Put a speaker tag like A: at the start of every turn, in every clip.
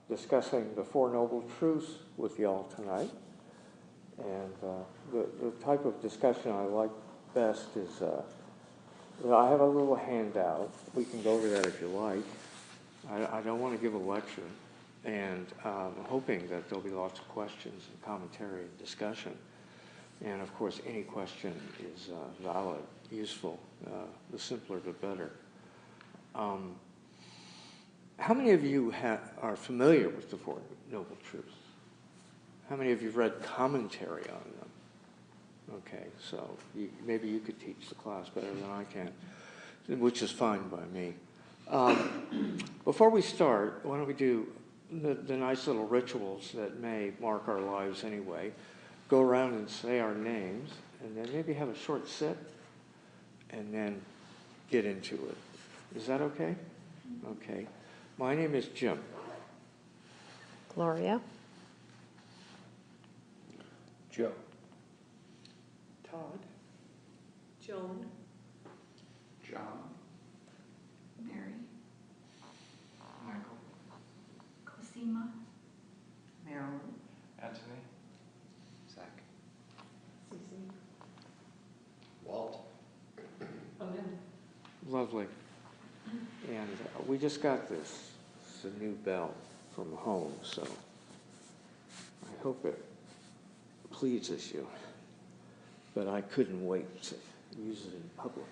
A: discussing the Four Noble Truths with y'all tonight. And the type of discussion I like best is, I have a little handout. We can go over that if you like. I don't want to give a lecture. And I'm hoping that there'll be lots of questions and commentary and discussion. And of course, any question is valid, useful. The simpler, the better. How many of you are familiar with the Four Noble Truths? How many of you have read commentary on them? Okay, so maybe you could teach the class better than I can, which is fine by me. Before we start, why don't we do the nice little rituals that may mark our lives anyway. Go around and say our names, and then maybe have a short sit, and then get into it. Is that okay? Okay. My name is Jim.
B: Gloria.
C: Joe.
D: Todd. Joan.
C: John.
E: Mary.
C: Michael.
E: Cosima. Marilyn.
C: Anthony. Zach.
D: Susie.
C: Walt.
D: Amen.
A: Lovely. And we just got this. It's a new bell from home, so I hope it pleases you. But I couldn't wait to use it in public.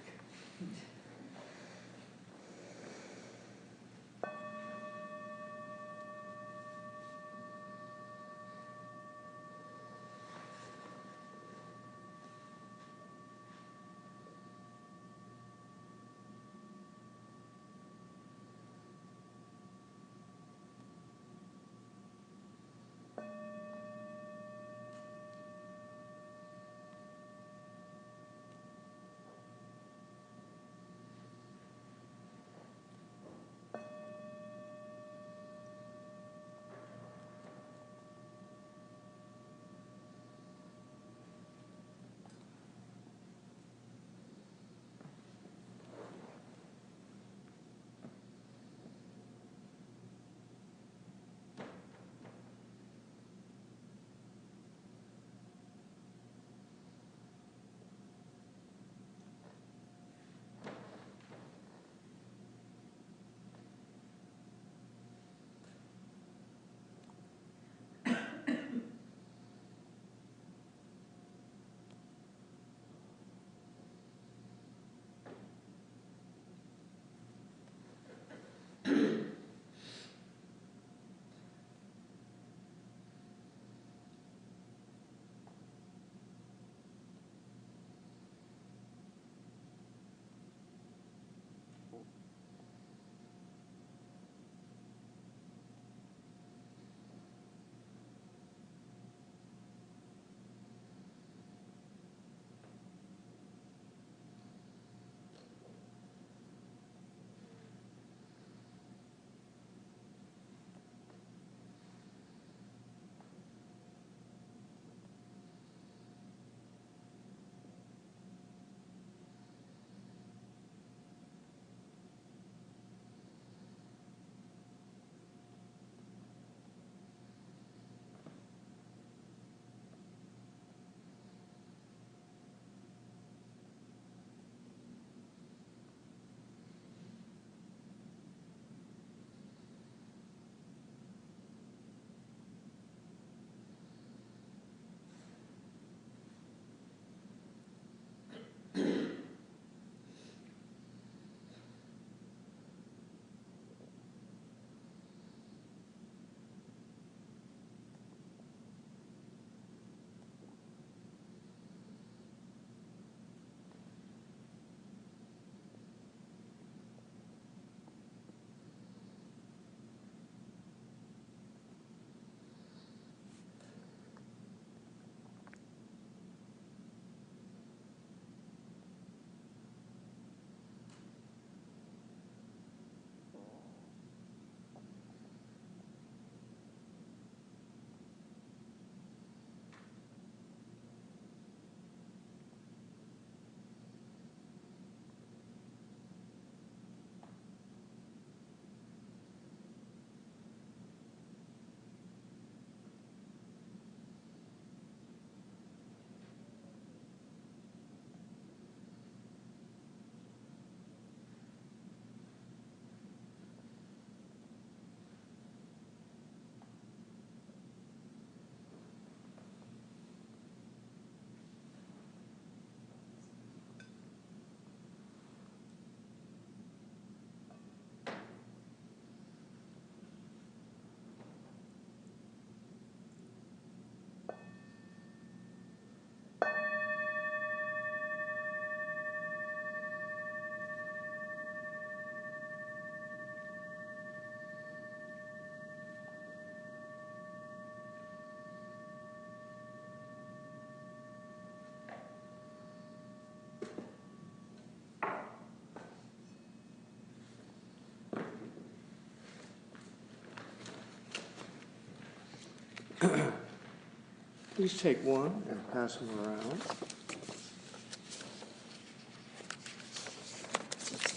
A: Please take one and pass them around.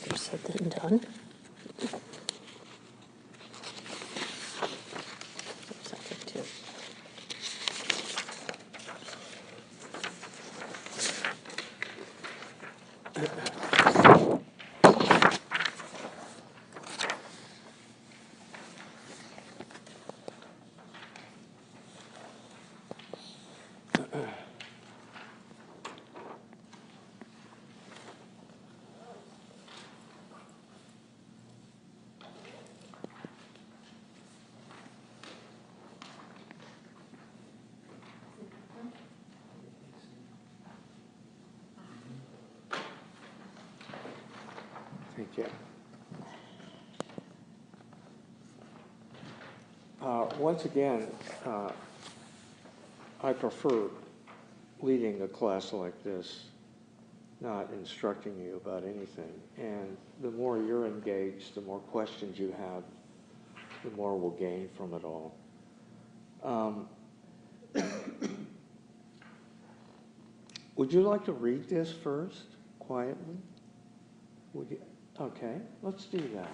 B: Easier said than done. Oops, I took two.
A: Thank you. Once again, I prefer leading a class like this, not instructing you about anything. And the more you're engaged, the more questions you have, the more we'll gain from it all. Would you like to read this first, quietly? Would you? Okay, let's do that.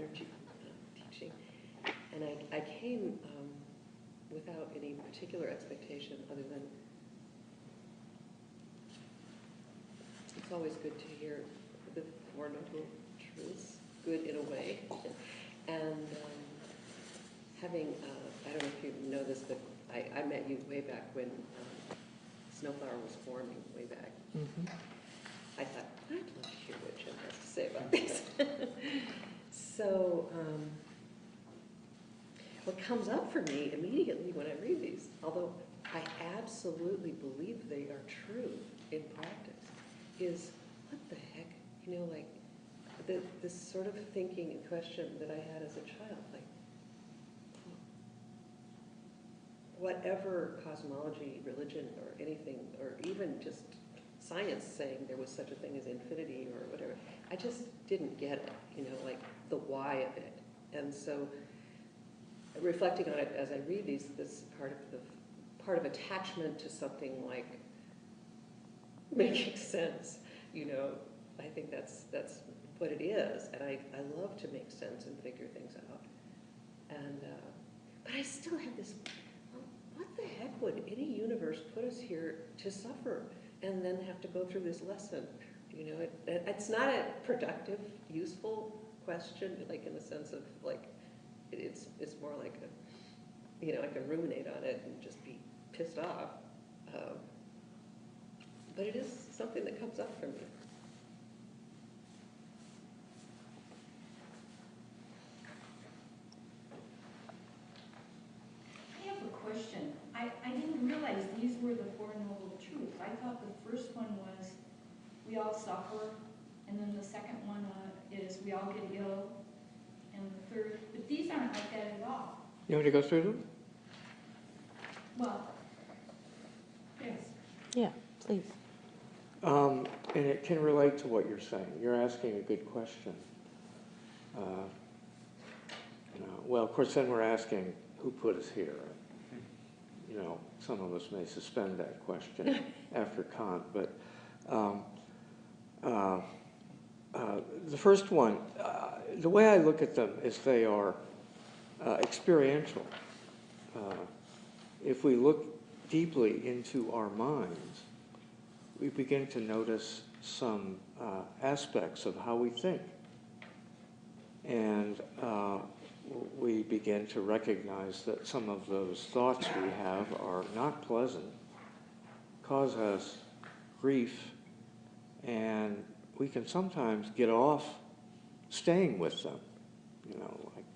F: energy teaching. And I came without any particular expectation other than it's always good to hear the Four Noble Truths, good in a way. And having, I don't know if you know this, but I met you way back when SnowFlower was forming, way back.
B: Mm-hmm.
F: I thought, I'd love to hear what Jim has to say about this. So, what comes up for me immediately when I read these, although I absolutely believe they are true in practice, is what the heck, you know, like this sort of thinking and question that I had as a child, like, whatever cosmology, religion, or anything, or even just science saying there was such a thing as infinity or whatever, I just didn't get it, you know, like the why of it. And so, reflecting on it as I read these, this part of attachment to something like making sense, you know, I think that's what it is, and I love to make sense and figure things out. And but I still have this. What the heck would any universe put us here to suffer and then have to go through this lesson? You know, it's not a productive, useful question, like in the sense of like, it's more like a, you know, I can ruminate on it and just be pissed off. But it is something that comes up for me.
E: I have a question. I didn't realize these were the Four Noble Truths. I thought the first one was we all suffer, and then the second one is we all get ill, and the third, but these aren't like that at all.
A: You want me to go through them?
E: Well, yes.
B: Yeah, please.
A: And it can relate to what you're saying. You're asking a good question. Well, of course, then we're asking who put us here. You know, some of us may suspend that question after Kant, but the first one, the way I look at them is they are experiential. If we look deeply into our minds, we begin to notice some aspects of how we think. And we begin to recognize that some of those thoughts we have are not pleasant, cause us grief, and we can sometimes get off staying with them. You know, like,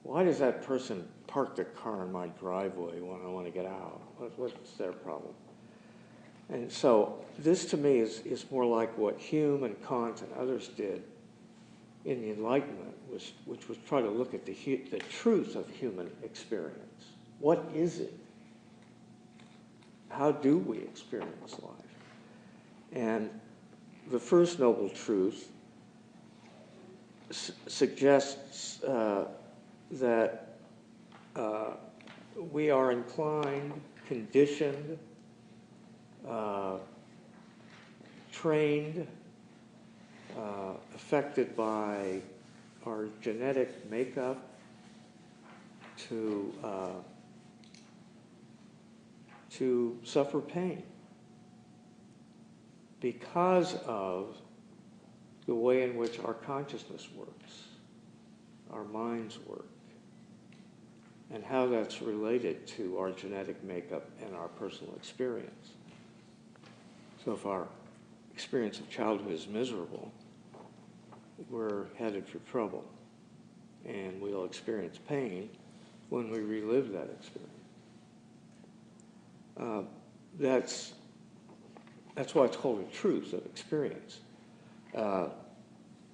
A: why does that person park their car in my driveway when I want to get out? What's their problem? And so this to me is more like what Hume and Kant and others did in the Enlightenment, which was try to look at the truth of human experience. What is it? How do we experience life? And the first noble truth suggests that we are inclined, conditioned, trained, affected by our genetic makeup to suffer pain because of the way in which our consciousness works, our minds work, and how that's related to our genetic makeup and our personal experience. So if our experience of childhood is miserable, we're headed for trouble, and we'll experience pain when we relive that experience. That's why it's called a truth of experience. Of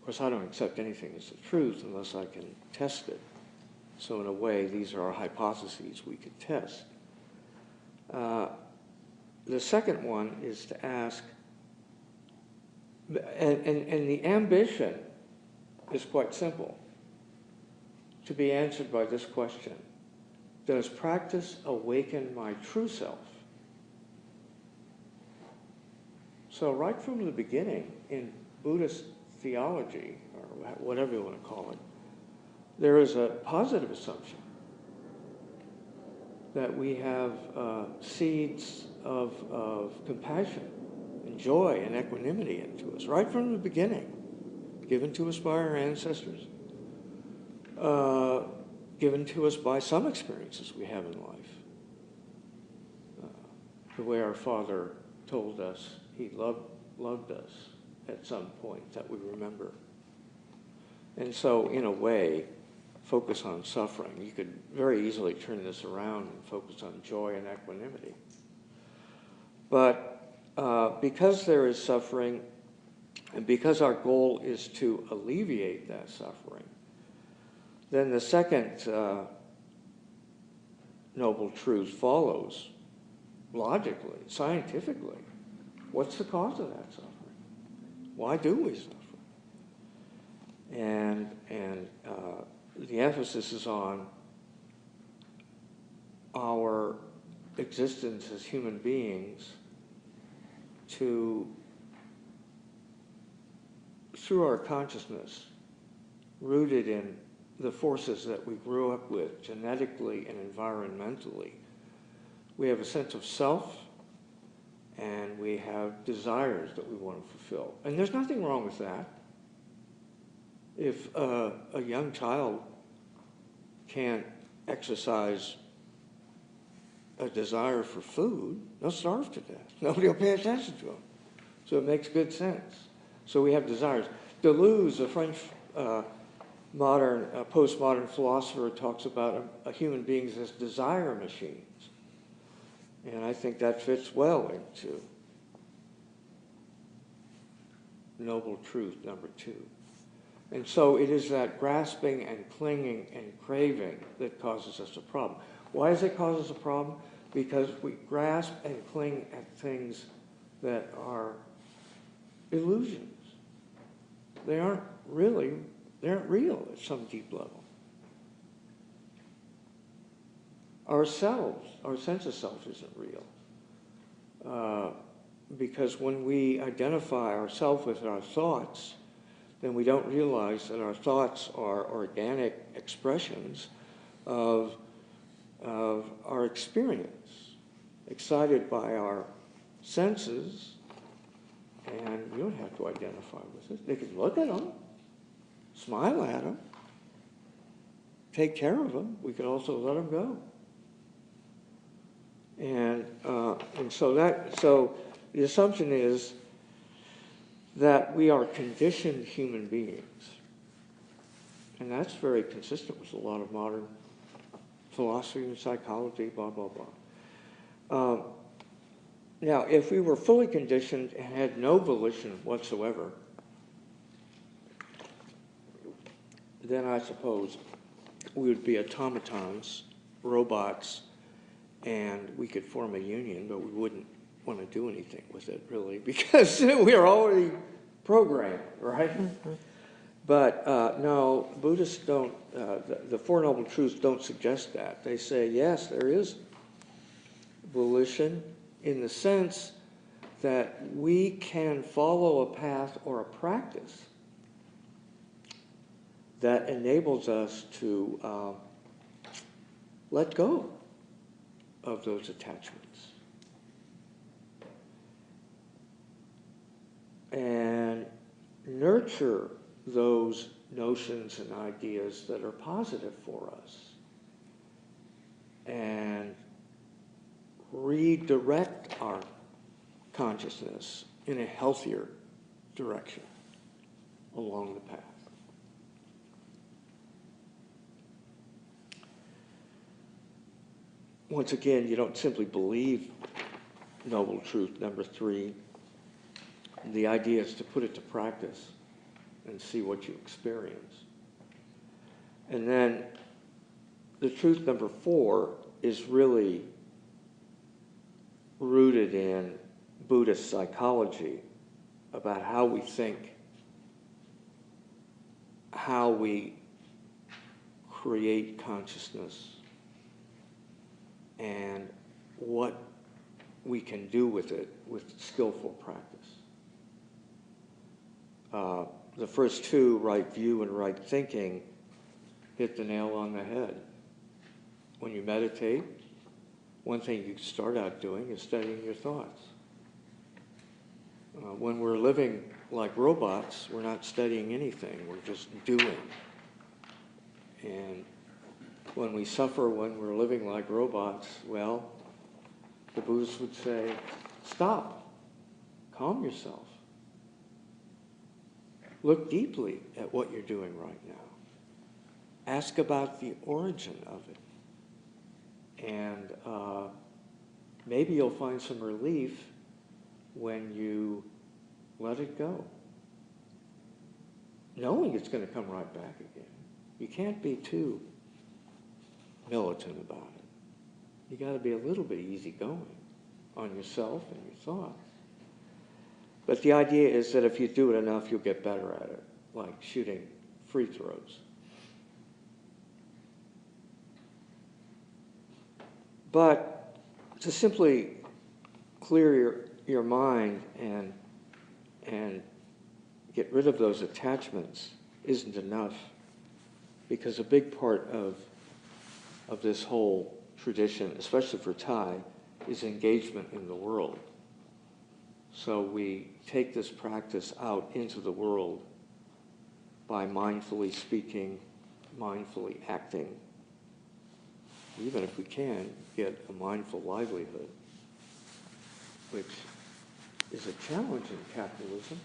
A: course, I don't accept anything as the truth unless I can test it. So in a way, these are our hypotheses we could test. The second one is to ask, and the ambition is quite simple, to be answered by this question: does practice awaken my true self? So right from the beginning in Buddhist theology, or whatever you want to call it, there is a positive assumption that we have seeds of compassion and joy and equanimity into us right from the beginning, given to us by our ancestors, given to us by some experiences we have in life. The way our Father told us he loved us at some point that we remember. And so, in a way, focus on suffering. You could very easily turn this around and focus on joy and equanimity. But because there is suffering, and because our goal is to alleviate that suffering, then the second noble truth follows logically, scientifically. What's the cause of that suffering? Why do we suffer? And the emphasis is on our existence as human beings to, through our consciousness, rooted in the forces that we grew up with genetically and environmentally, we have a sense of self and we have desires that we want to fulfill. And there's nothing wrong with that. If a young child can't exercise a desire for food, they'll starve to death. Nobody will pay attention to them. So it makes good sense. So we have desires. Deleuze, a French postmodern philosopher, talks about a human beings as desire machines. And I think that fits well into noble truth number 2. And so it is that grasping and clinging and craving that causes us a problem. Why does it cause us a problem? Because we grasp and cling at things that are illusions. They aren't real at some deep level. Ourselves, our sense of self isn't real. Because when we identify ourselves with our thoughts, then we don't realize that our thoughts are organic expressions of our experience, excited by our senses, and we don't have to identify with it. They can look at them, smile at them, take care of them. We can also let them go. And so the assumption is that we are conditioned human beings. And that's very consistent with a lot of modern philosophy and psychology, blah, blah, blah. Now, if we were fully conditioned and had no volition whatsoever, then I suppose we would be automatons, robots, and we could form a union, but we wouldn't want to do anything with it, really, because we are already programmed, right? Mm-hmm. But no, Buddhists don't, the Four Noble Truths don't suggest that. They say, yes, there is volition in the sense that we can follow a path or a practice that enables us to let go of those attachments. And nurture those notions and ideas that are positive for us. And redirect our consciousness in a healthier direction along the path. Once again, you don't simply believe Noble Truth number 3. The idea is to put it to practice and see what you experience. And then the truth number 4 is really rooted in Buddhist psychology about how we think, how we create consciousness, and what we can do with it with skillful practice. The first two, right view and right thinking, hit the nail on the head. When you meditate, one thing you start out doing is studying your thoughts. When we're living like robots, we're not studying anything, we're just doing. And when we suffer when we're living like robots, well, the Buddhists would say, stop, calm yourself. Look deeply at what you're doing right now. Ask about the origin of it. And maybe you'll find some relief when you let it go. Knowing it's going to come right back again. You can't be too militant about it. You got to be a little bit easygoing on yourself and your thoughts. But the idea is that if you do it enough, you'll get better at it, like shooting free throws. But to simply clear your mind and get rid of those attachments isn't enough, because a big part of this whole tradition, especially for Thai, is engagement in the world. So we take this practice out into the world by mindfully speaking, mindfully acting. Even if we can, get a mindful livelihood, which is a challenge in capitalism.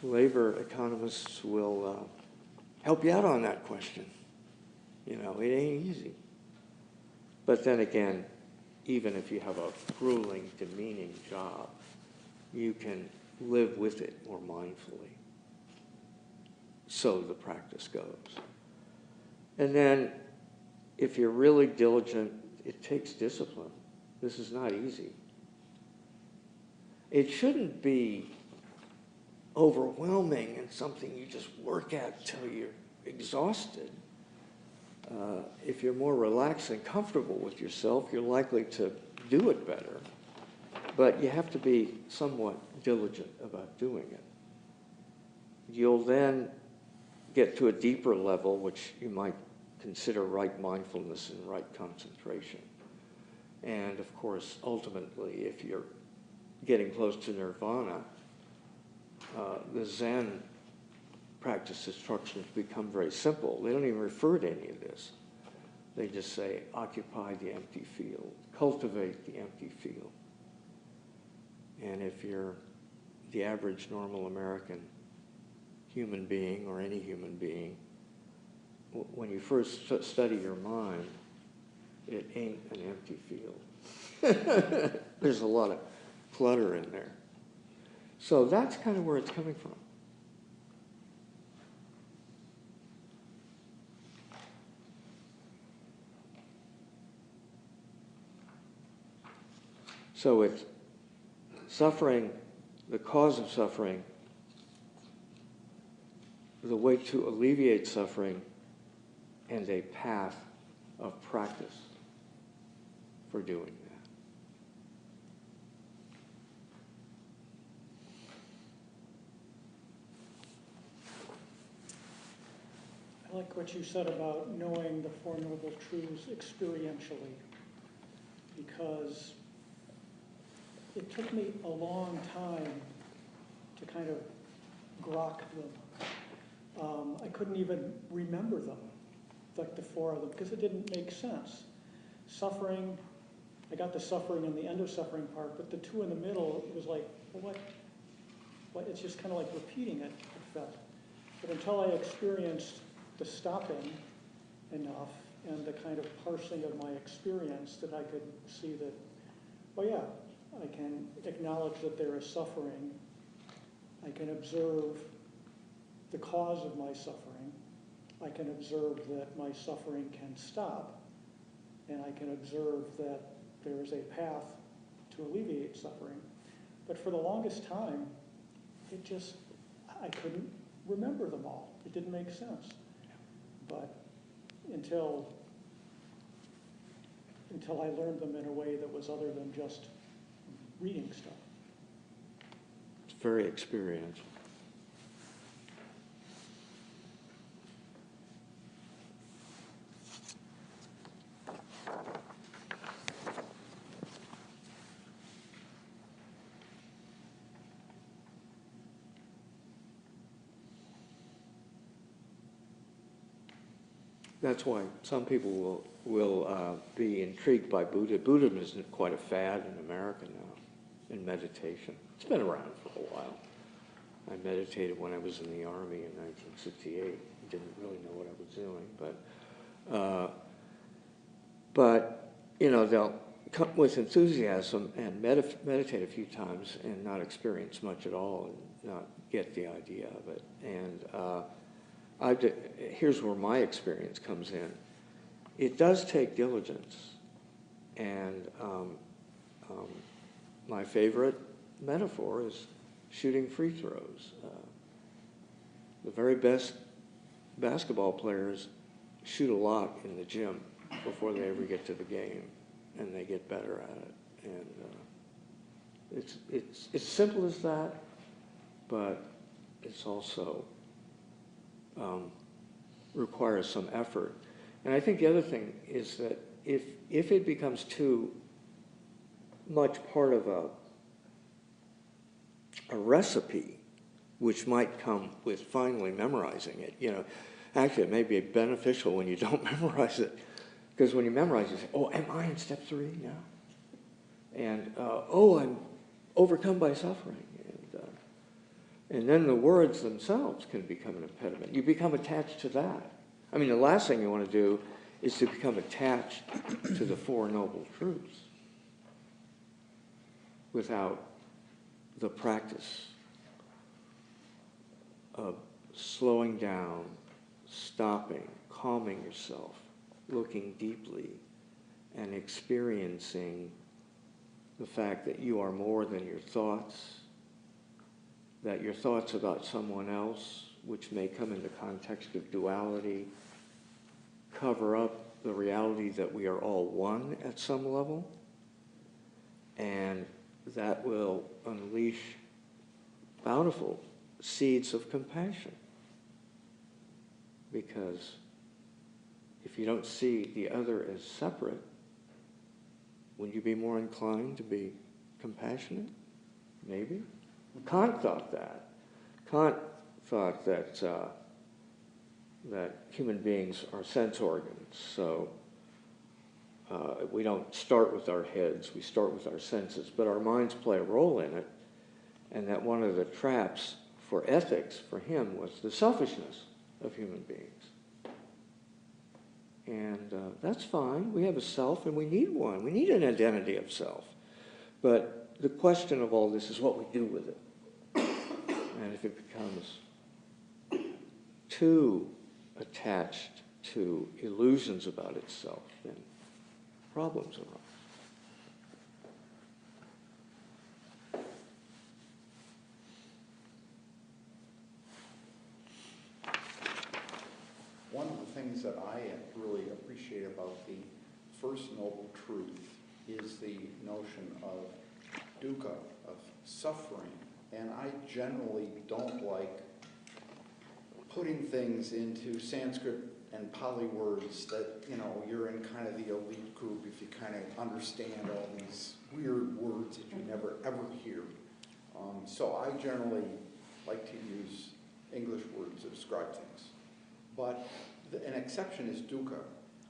A: Labor economists will help you out on that question. You know, it ain't easy. But then again, even if you have a grueling, demeaning job, you can live with it more mindfully. So the practice goes. And then, if you're really diligent, it takes discipline. This is not easy. It shouldn't be overwhelming and something you just work at till you're exhausted. If you're more relaxed and comfortable with yourself, you're likely to do it better. But you have to be somewhat diligent about doing it. You'll then get to a deeper level, which you might consider right mindfulness and right concentration. And of course, ultimately, if you're getting close to nirvana, the Zen practice instructions become very simple. They don't even refer to any of this. They just say, occupy the empty field, cultivate the empty field. And if you're the average normal American human being, or any human being, when you first study your mind, it ain't an empty field. There's a lot of clutter in there. So that's kind of where it's coming from. So it's suffering, the cause of suffering, the way to alleviate suffering, and a path of practice for doing that.
G: I like what you said about knowing the Four Noble Truths experientially, because it took me a long time to kind of grok them. I couldn't even remember them, like the four of them, because it didn't make sense. Suffering, I got the suffering and the end of suffering part, but the two in the middle, it was like, well, what? It's just kind of like repeating it felt. But until I experienced the stopping enough and the kind of parsing of my experience, that I could see that, oh yeah, I can acknowledge that there is suffering. I can observe the cause of my suffering. I can observe that my suffering can stop. And I can observe that there is a path to alleviate suffering. But for the longest time, I couldn't remember them all. It didn't make sense. But until I learned them in a way that was other than just reading stuff.
A: It's very experiential. that's why some people will be intrigued by Buddha. Buddhism is quite a fad in America now, in meditation. It's been around for a while. I meditated when I was in the Army in 1968. Didn't really know what I was doing, but you know, they'll come with enthusiasm and meditate a few times and not experience much at all and not get the idea of it. And here's where my experience comes in. It does take diligence, and my favorite metaphor is shooting free throws. The very best basketball players shoot a lot in the gym before they ever get to the game, and they get better at it. And it's as simple as that, but it's also requires some effort. And I think the other thing is that if it becomes too much part of a recipe, which might come with finally memorizing it, you know, actually it may be beneficial when you don't memorize it, because when you memorize it, you say, oh, am I in step 3 now? And, oh, I'm overcome by suffering. And then the words themselves can become an impediment. You become attached to that. I mean, the last thing you want to do is to become attached to the Four Noble Truths without the practice of slowing down, stopping, calming yourself, looking deeply, and experiencing the fact that you are more than your thoughts, that your thoughts about someone else, which may come in the context of duality, cover up the reality that we are all one at some level, and that will unleash bountiful seeds of compassion. Because if you don't see the other as separate, would you be more inclined to be compassionate? Maybe. Kant thought that. Kant thought that that human beings are sense organs. So we don't start with our heads, we start with our senses, but our minds play a role in it. And that one of the traps for ethics for him was the selfishness of human beings. And that's fine. We have a self and we need one. We need an identity of self. But the question of all this is what we do with it. And if it becomes too attached to illusions about itself, then problems arise.
H: One of the things that I really appreciate about the First Noble Truth is the notion of dukkha, of suffering. And I generally don't like putting things into Sanskrit and Pali words that, you know, you're in kind of the elite group if you kind of understand all these weird words that you never ever hear. So I generally like to use English words to describe things. But an exception is dukkha,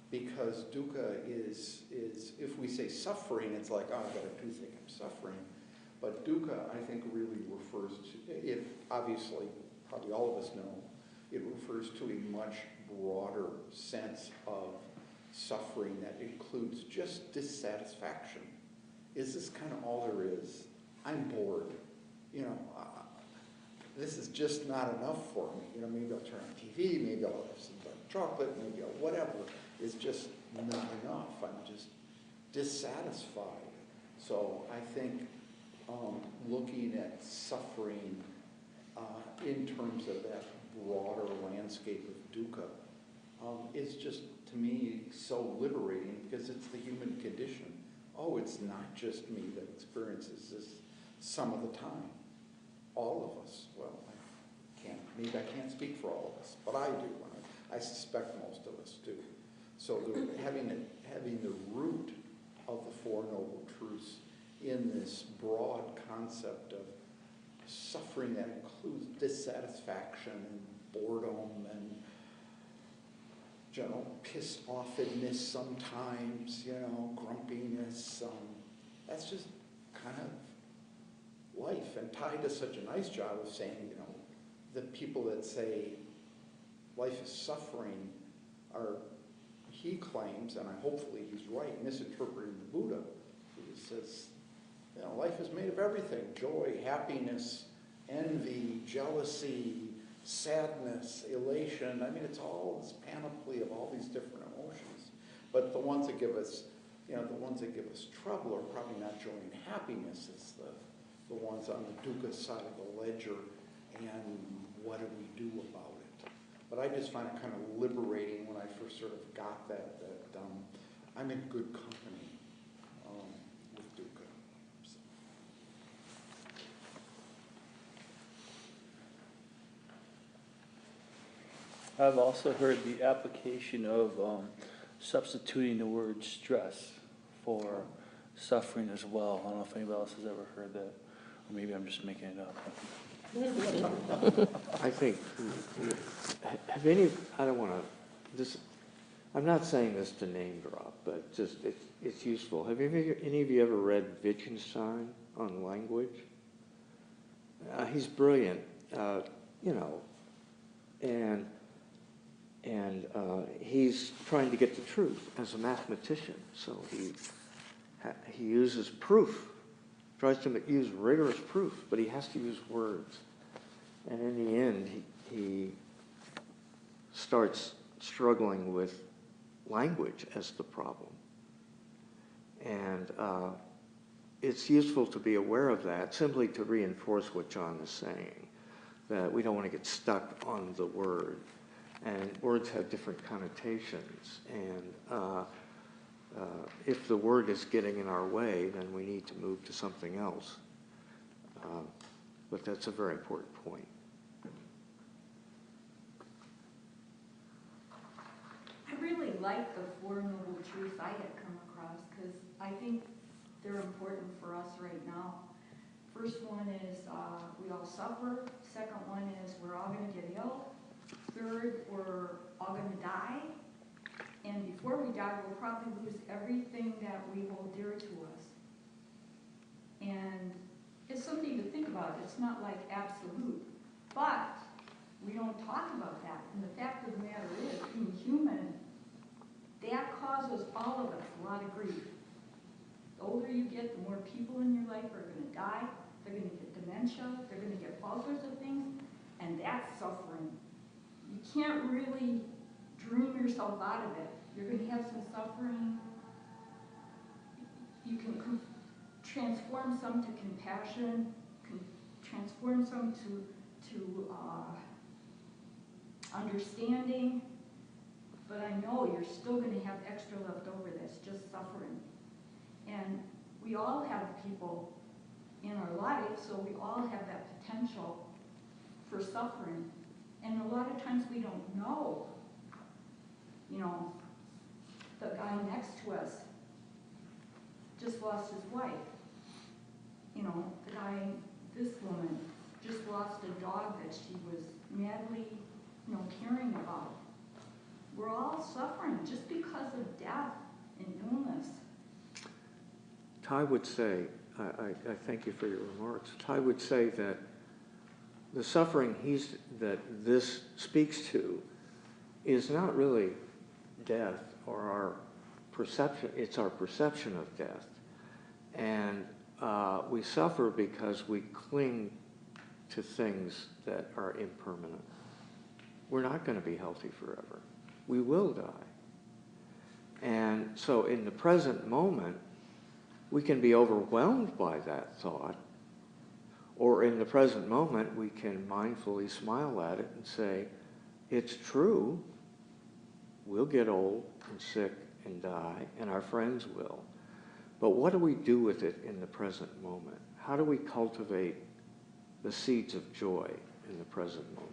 H: because dukkha is if we say suffering, it's like, oh, I've got a toothache, I'm suffering. But dukkha, I think, really refers to, it obviously, probably all of us know, it refers to a much broader sense of suffering that includes just dissatisfaction. Is this kind of all there is? I'm bored. You know, this is just not enough for me. You know, maybe I'll turn on TV, maybe I'll have some dark chocolate, maybe I'll whatever. It's just not enough. I'm just dissatisfied. So I think looking at suffering in terms of that broader landscape of dukkha is just, to me, so liberating, because it's the human condition. Oh, it's not just me that experiences this some of the time. All of us, well, maybe I can't speak for all of us, but I do. I suspect most of us do. So having the root of the Four Noble Truths in this broad concept of suffering that includes dissatisfaction and boredom and pissed offedness sometimes, grumpiness. That's just kind of life. And Ty does such a nice job of saying, the people that say life is suffering are, he claims, and hopefully he's right, misinterpreting the Buddha. He says, life is made of everything: joy, happiness, envy, jealousy, sadness, elation. I mean, it's all this panoply of all these different emotions. But the ones that give us, trouble are probably not joy and happiness. It's the ones on the dukkha side of the ledger. And what do we do about it? But I just find it kind of liberating when I first sort of got that I'm in good company with dukkha. So.
I: I've also heard the application of substituting the word stress for suffering as well. I don't know if anybody else has ever heard that, or maybe I'm just making it up.
A: I think, I don't want to, I'm not saying this to name drop, but just it's useful. Have any of you ever read Wittgenstein on language? He's brilliant, and he's trying to get the truth as a mathematician. So he uses proof, tries to use rigorous proof, but he has to use words. And in the end, he starts struggling with language as the problem. And it's useful to be aware of that, simply to reinforce what John is saying, that we don't want to get stuck on the word. And words have different connotations. And if the word is getting in our way, then we need to move to something else. But that's a very important point.
E: I really like the Four Noble Truths I had come across because I think they're important for us right now. First one is we all suffer. Second one is we're all going to get ill. Third, we're all going to die. And before we die, we'll probably lose everything that we hold dear to us. And it's something to think about. It's not like absolute. But we don't talk about that. And the fact of the matter is, being human, that causes all of us a lot of grief. The older you get, the more people in your life are going to die. They're going to get dementia. They're going to get all sorts of things. And that's suffering. You can't really dream yourself out of it. You're going to have some suffering. You can transform some to compassion, transform some to understanding, but I know you're still going to have extra left over that's just suffering. And we all have people in our lives, so we all have that potential for suffering. And a lot of times we don't know. The guy next to us just lost his wife. This woman just lost a dog that she was madly, caring about. We're all suffering just because of death and illness.
A: Ty would say, I thank you for your remarks. Ty would say that the suffering that this speaks to is not really death or our perception, it's our perception of death. And we suffer because we cling to things that are impermanent. We're not going to be healthy forever. We will die. And so in the present moment, we can be overwhelmed by that thought, or in the present moment, we can mindfully smile at it and say, it's true, we'll get old and sick and die, and our friends will. But what do we do with it in the present moment? How do we cultivate the seeds of joy in the present moment?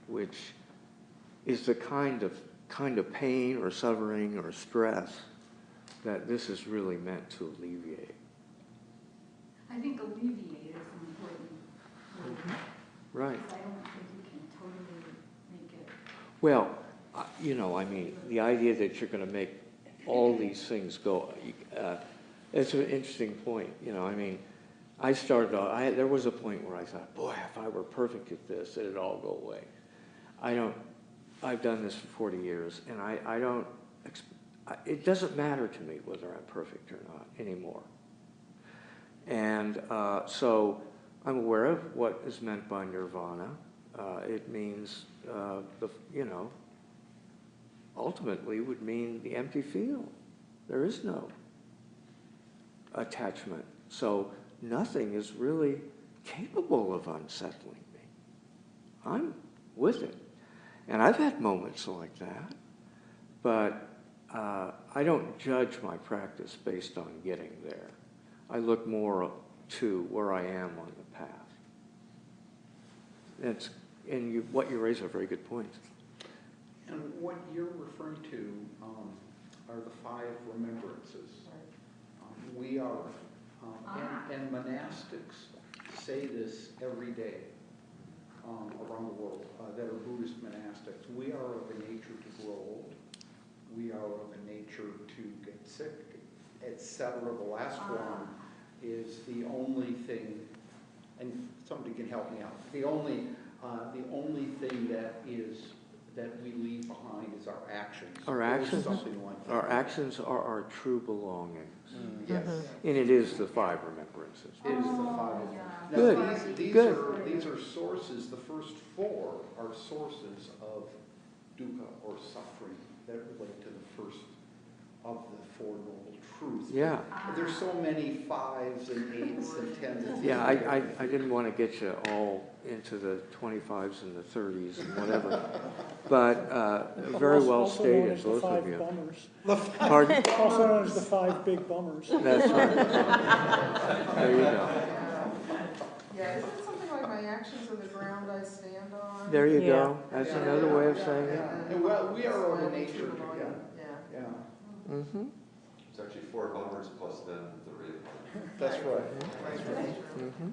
A: Which is the kind of pain or suffering or stress that this is really meant to alleviate.
E: I think alleviate is an important word.
A: Right.
E: Because I don't think you can totally make it.
A: Well, you know, I mean, the idea that you're going to make all these things go, it's an interesting point. You know, I mean, I started off, there was a point where I thought, boy, if I were perfect at this, it'd all go away. I've done this for 40 years, and I don't, it doesn't matter to me whether I'm perfect or not anymore. And so I'm aware of what is meant by nirvana. It means, you know, ultimately would mean the empty field. There is no attachment. So nothing is really capable of unsettling me. I'm with it. And I've had moments like that, but I don't judge my practice based on getting there. I look more to where I am on the path. What you raise are very good points.
H: And what you're referring to are the 5 remembrances. We are, and monastics say this every day around the world that are Buddhist monastics. We are of a nature to grow old. We are of a nature to get sick, etc. The last one is the only thing, and somebody can help me out. The only thing that we leave behind is our actions.
A: Our actions,
H: something like that.
A: our actions are our true belongings.
H: Yes.
A: And it is the 5 remembrances.
H: It is the 5. Now,
A: Good.
H: These are sources. The first 4 are sources of dukkha or suffering that relate to the first of the 4 noble truths.
A: Yeah.
H: There's so many 5s and 8s and 10s.
A: Yeah, I didn't want to get you all into the 25s and the 30s and whatever, but very well
G: Also known
A: stated,
G: as the
A: both
G: 5
A: of you.
G: bummers.
A: Pardon?
G: Also known as the 5 big bummers.
A: That's right. There you go.
J: Yeah, isn't it something like my actions are the ground I stand on?
A: There you
B: Yeah.
A: go. That's another way of saying it.
H: And well, we are of a nature. Yeah.
A: Mm-hmm.
C: It's actually 4 bummers plus then the real.
H: That's right. That's right.
A: Mm-hmm.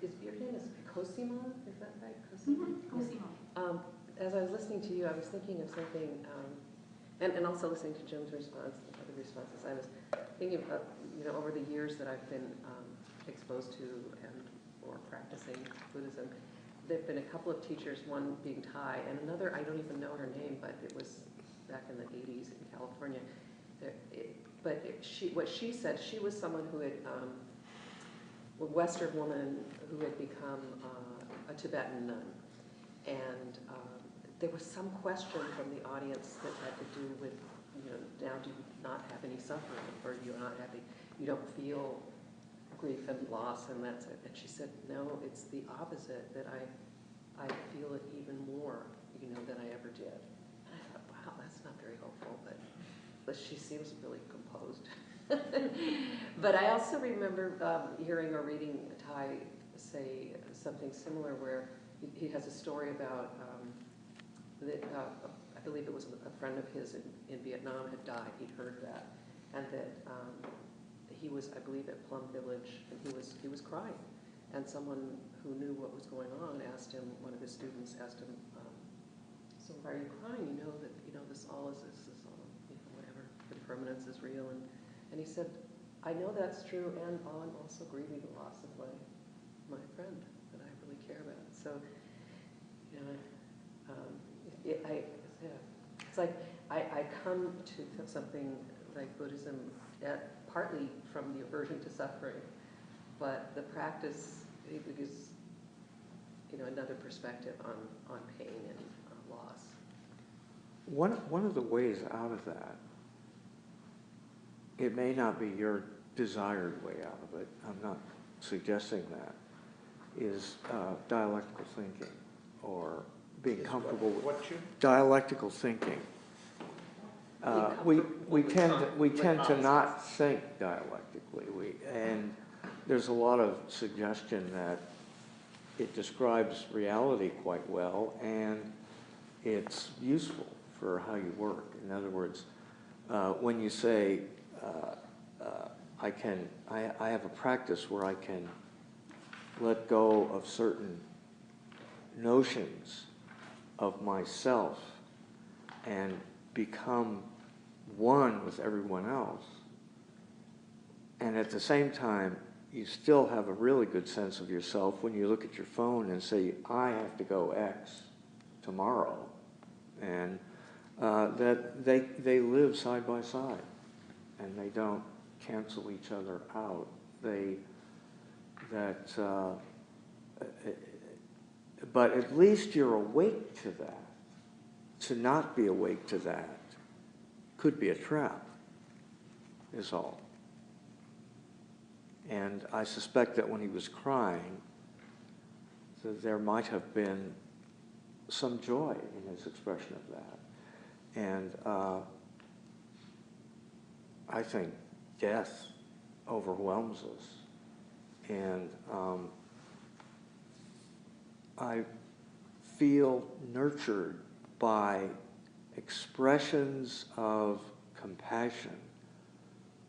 F: Is your name is Cosima? Is that right, Cosima?
E: Cosima.
F: As I was listening to you, I was thinking of something, and also listening to Jim's response and other responses. I was thinking of, over the years that I've been exposed to and or practicing Buddhism, there've been a couple of teachers, one being Thai, and another, I don't even know her name, but it was back in the 80s in California. What she said, she was someone who had, a Western woman who had become a Tibetan nun. And there was some question from the audience that had to do with, now do you not have any suffering, or you're not happy, you don't feel grief and loss, and that's it. And she said, no, it's the opposite, that I feel it even more, than I ever did. And I thought, wow, that's not very hopeful, but she seems really composed. But I also remember hearing or reading Thai say something similar, where he has a story about that I believe it was a friend of his in Vietnam had died. He'd heard that, and that he was, I believe, at Plum Village, and he was crying. And someone who knew what was going on asked him, one of his students asked him, so why are you crying? You know that this all is all, whatever, impermanence is real. And he said, I know that's true, and I'm also grieving the loss of my friend that I really care about. So, it's like I come to something like Buddhism partly from the aversion to suffering, but the practice gives another perspective on pain and loss.
A: One of the ways out of that, it may not be your desired way out of it, I'm not suggesting that, is dialectical thinking, or being comfortable with dialectical thinking. We tend to not think dialectically, and there's a lot of suggestion that it describes reality quite well, and it's useful for how you work. In other words, when you say, I have a practice where I can let go of certain notions of myself and become one with everyone else. And at the same time, you still have a really good sense of yourself when you look at your phone and say, I have to go X tomorrow. And that they live side by side and they don't cancel each other out. But at least you're awake to that. To not be awake to that could be a trap, is all. And I suspect that when he was crying, that there might have been some joy in his expression of that. And I think death overwhelms us. And I feel nurtured by expressions of compassion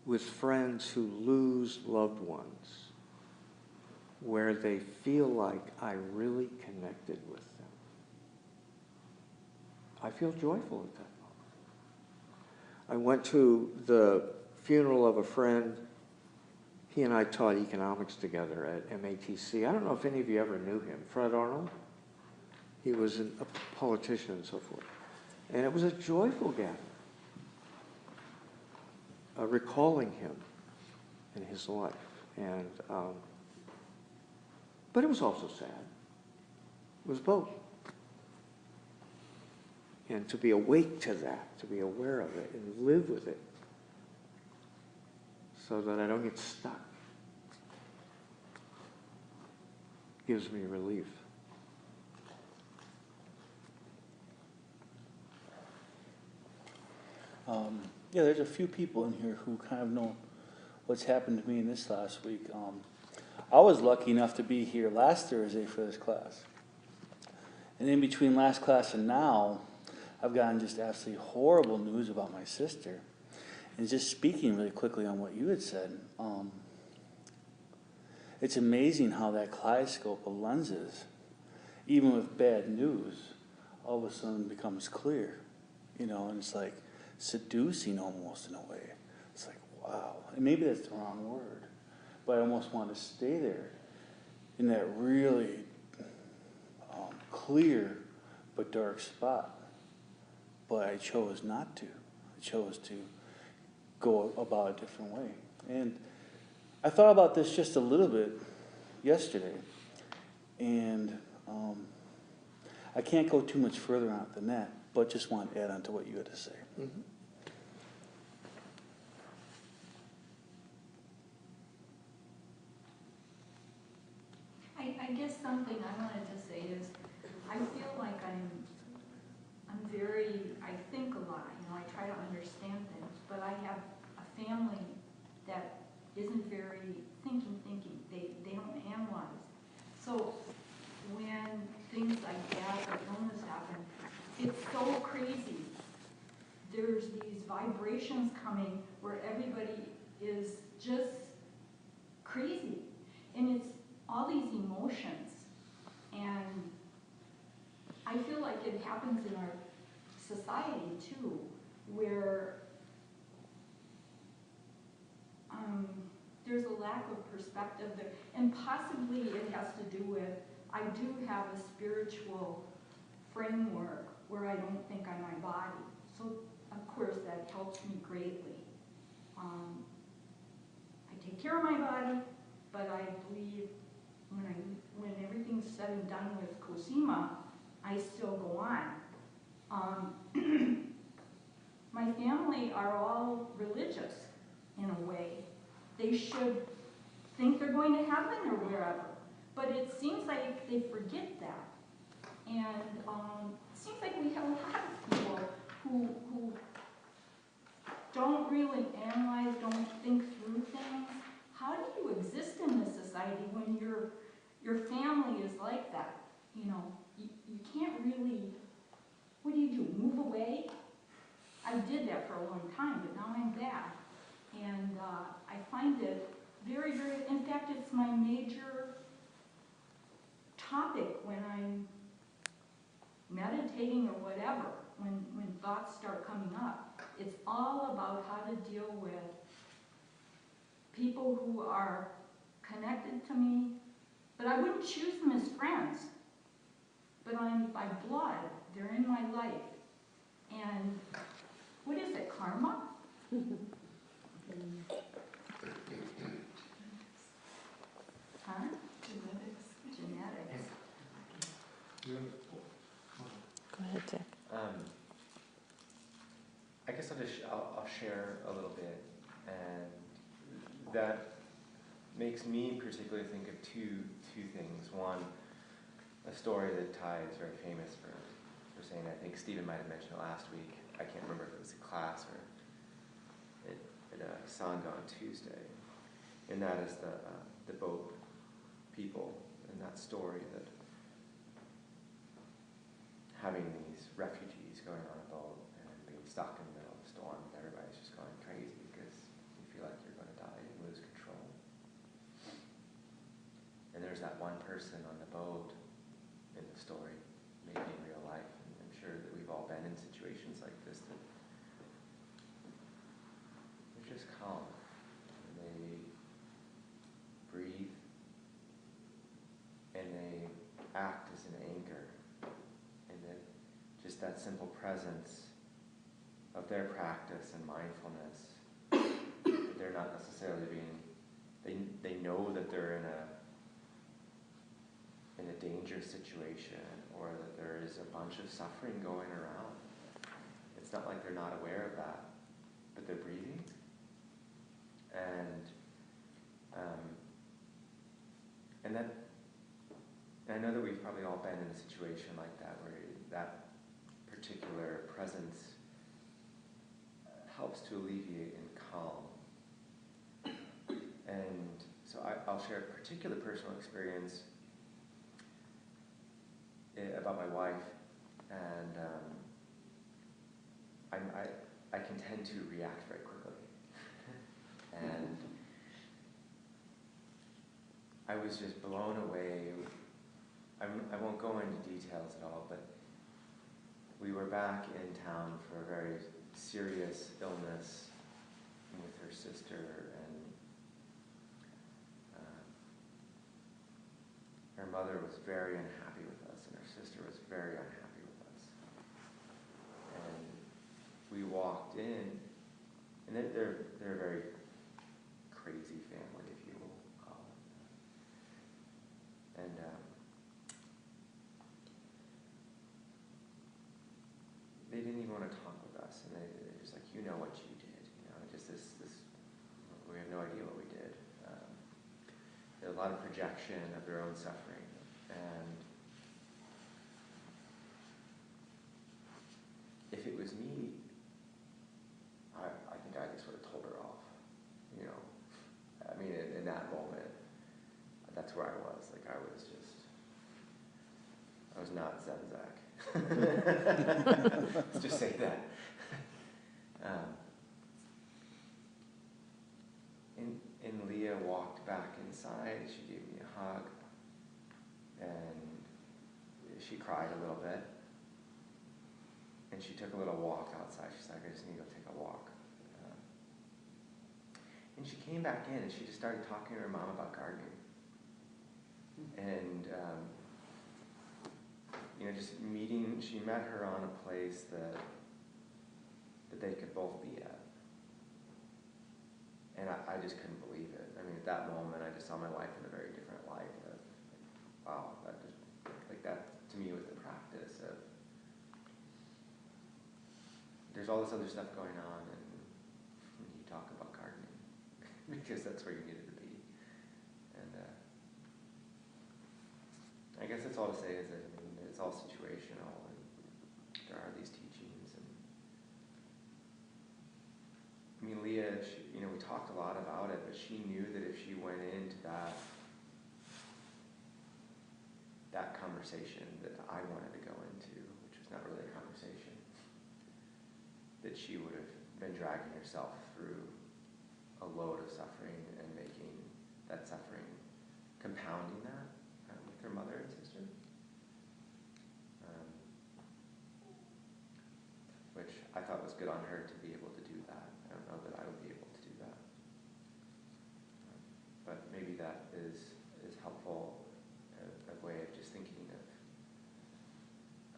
A: with friends who lose loved ones, where they feel like I really connected with them. I feel joyful at that moment. I went to the funeral of a friend. He and I taught economics together at MATC. I don't know if any of you ever knew him. Fred Arnold? He was a politician and so forth. And it was a joyful gathering, recalling him and his life. And but it was also sad. It was both. And to be awake to that, to be aware of it and live with it so that I don't get stuck, gives me relief.
I: Yeah, there's a few people in here who kind of know what's happened to me in this last week. I was lucky enough to be here last Thursday for this class. And in between last class and now, I've gotten just absolutely horrible news about my sister. And just speaking really quickly on what you had said, it's amazing how that kaleidoscope of lenses, even with bad news, all of a sudden becomes clear. You know, and it's like seducing almost in a way. It's like, wow. And maybe that's the wrong word, but I almost want to stay there in that really clear but dark spot. But I chose not to. I chose to go about a different way. And I thought about this just a little bit yesterday, and I can't go too much further on it than that, but just want to add on to what you had to say.
A: Mm-hmm.
E: I guess something I wanted to say is, I feel like I'm very, I think a lot, you know, I try to understand things, but I have a family that isn't very thinking. They don't analyze. So when things like death or illness happen, it's so crazy. There's these vibrations coming where everybody is just crazy. And it's all these emotions. And I feel like it happens in our society too, where there's a lack of perspective there. And possibly it has to do with, I do have a spiritual framework where I don't think I'm my body. So of course that helps me greatly. I take care of my body, but I believe when everything's said and done with Cosima, I still go on. My family are all religious in a way. They should think they're going to heaven or wherever, but it seems like they forget that. And it seems like we have a lot of people who don't really analyze, don't think through things. How do you exist in this society when your family is like that? You know, you can't really, what do? Move away? I did that for a long time, but now I'm back. And I find it very, very, in fact, it's my major topic when I'm meditating or whatever, when thoughts start coming up. It's all about how to deal with people who are connected to me, but I wouldn't choose them as friends. But I'm by blood, they're in my life. And what is it, karma? Huh? Genetics.
B: Go ahead, Dick.
K: I guess I'll share a little bit, and that makes me particularly think of two things. One, a story that Ty is very famous for saying. I think Stephen might have mentioned it last week. I can't remember if it was a class or at a Sangha on Tuesday, and that is the boat people, and that story that having these refugees going on a boat and being stuck in the middle of a storm, and everybody's just going crazy because you feel like you're going to die and lose control. And there's that one person on the boat in the story, maybe in real life, and I'm sure that we've all been in situations like this, that they're just calm, and they breathe, and they act as an anchor, and that just that simple presence of their practice and mindfulness, that they're not necessarily they know that they're in a dangerous situation, or that there is a bunch of suffering going around. It's not like they're not aware of that, but they're breathing. And that, and I know that we've probably all been in a situation like that, where that particular presence helps to alleviate and calm. And so I'll share a particular personal experience about my wife, and I can tend to react very quickly. And I was just blown away. I won't go into details at all, but we were back in town for a very serious illness with her sister, and her mother was very unhappy with us, and her sister was very unhappy with us. And we walked in, and they're a very crazy family, if you will call it. And they didn't even want to talk with us, and they're just like, you know what you did, just this, we have no idea what we did. There's a lot of projection of their own suffering, and if it was me, I think I just would have told her off, I mean, in that moment, that's where I was. Like, I was not Zen-Zach. Let's just say that. And Leah walked back inside. She gave me a hug, and she cried a little bit. And she took a little walk outside. She's like, I just need to go take a walk. And she came back in, and she just started talking to her mom about gardening. And just meeting. She met her on a place that they could both be at. And I just couldn't believe it. I mean, at that moment, I just saw my life in a very different light. Wow, that to me was the practice of, there's all this other stuff going on, and you talk about gardening because that's where you needed to be. And I guess that's all to say is that it's all situational, and there are these teachings. And I mean, Leah, we talked a lot about it, but she knew that if she went into that conversation that I wanted to go into, which was not really a conversation, that she would have been dragging herself through a load of suffering and making that suffering, compounding that with her mother and sister. which I thought was good on her to be able to do that. I don't know that I would be able to do that. But maybe that is helpful, a way of just thinking of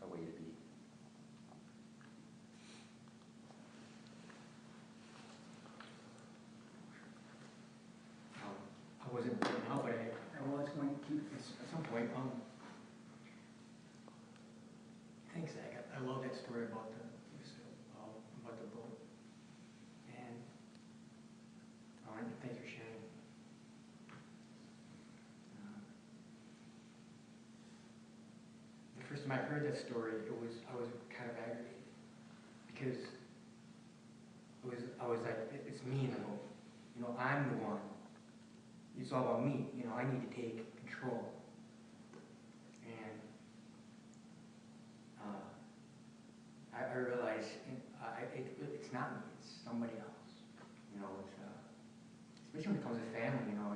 K: a way to be.
L: I wasn't going out, but I was going to at some point. Thanks, Zach. I love that story about the boat. And thanks for sharing. The first time I heard that story, I was kind of aggravated because I was like, it's me in the boat. You know, I'm the one. It's all about me. You know, I need to take control. And I realize it's not me. It's somebody else. You know, it's especially when it comes to family. You know,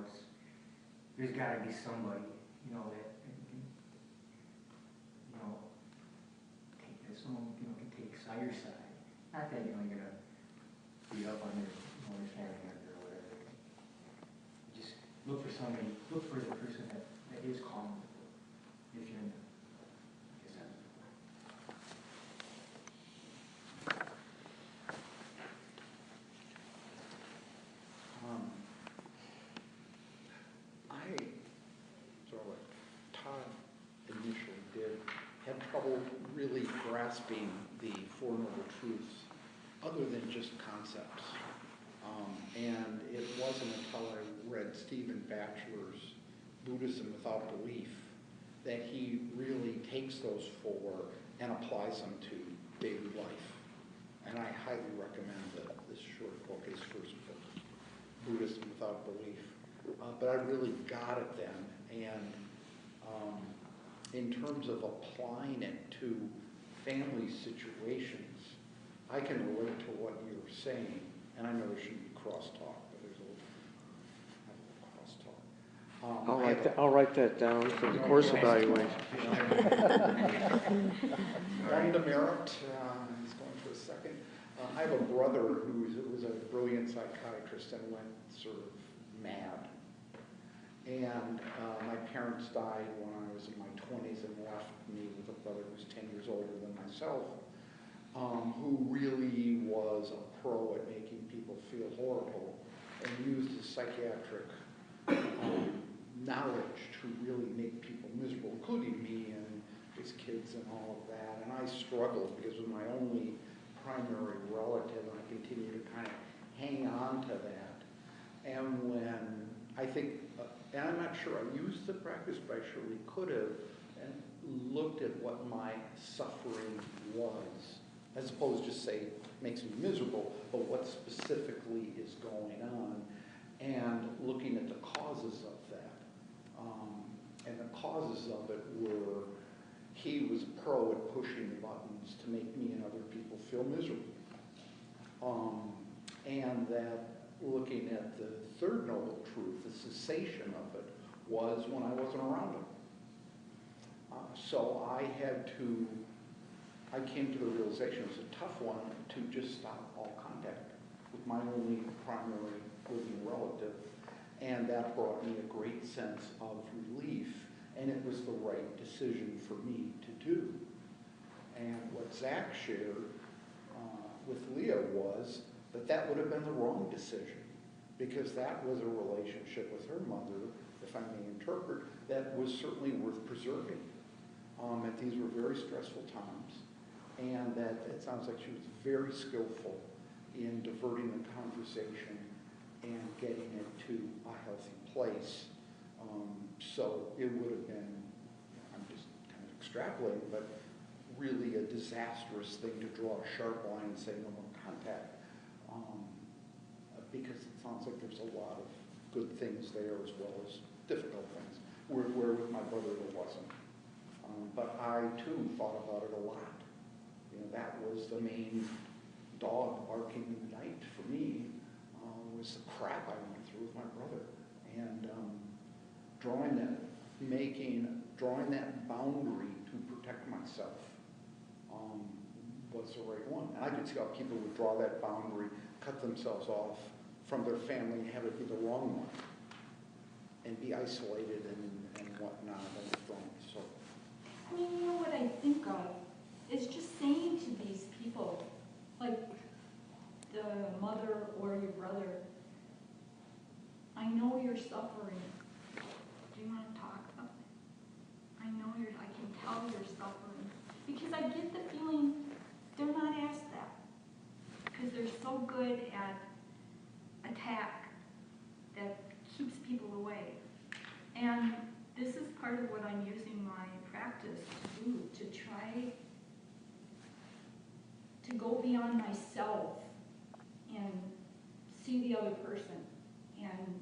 L: there's got to be somebody. You know that can, you know, take this. Someone can take your side. Not that you're gonna beat up on your family member or whatever. Just look for somebody. Look for the person that is calm. If you're in the, I guess that's.
H: I, sort of like Todd initially did, had trouble really grasping the Four Noble Truths other than just concepts. And it wasn't until I read Stephen Batchelor's Buddhism Without Belief that he really takes those four and applies them to daily life. And I highly recommend this short book, his first book, Buddhism Without Belief. But I really got it then. And in terms of applying it to family situations, I can relate to what you're saying. And I know there shouldn't be crosstalk, but there's a little crosstalk.
A: I'll write that down for the course evaluation.
H: One demerit, he's going to a second. I have a brother who was a brilliant psychiatrist and went sort of mad. And my parents died when I was in my 20s and left me with a brother who's 10 years older than myself, who really was a pro at making people feel horrible and used his psychiatric knowledge to really make people miserable, including me and his kids and all of that. And I struggled because it was my only primary relative, and I continue to kind of hang on to that. And when I think, and I'm not sure I used the practice, but I surely could have, and looked at what my suffering was, as opposed to just say, makes me miserable, but what specifically is going on, and looking at the causes of that. And the causes of it were, he was a pro at pushing the buttons to make me and other people feel miserable. And that looking at the third noble truth, the cessation of it, was when I wasn't around him. So I came to the realization it was a tough one to just stop all contact with my only primary living relative. And that brought me a great sense of relief, and it was the right decision for me to do. And what Zach shared with Leah was that would have been the wrong decision, because that was a relationship with her mother, if I may interpret, that was certainly worth preserving. And these were very stressful times, and that it sounds like she was very skillful in diverting the conversation and getting it to a healthy place. So it would have been, I'm just kind of extrapolating, but really a disastrous thing to draw a sharp line and say no more contact. Because it sounds like there's a lot of good things there as well as difficult things, where with my brother there wasn't. But I too thought about it a lot. You know, that was the main dog barking in the night for me, was the crap I went through with my brother. And drawing that boundary to protect myself was was the right one. And I could see how people would draw that boundary, cut themselves off from their family, and have it be the wrong one, and be isolated and whatnot, and withdrawn. So,
E: I mean, you know what I think of is just saying to these people, like the mother or your brother, I know you're suffering. Do you want to talk about it? I can tell you're suffering. Because I get the feeling they're not asked that. Because they're so good at attack that keeps people away. And this is part of what I'm using my practice to do, to try to go beyond myself and see the other person. And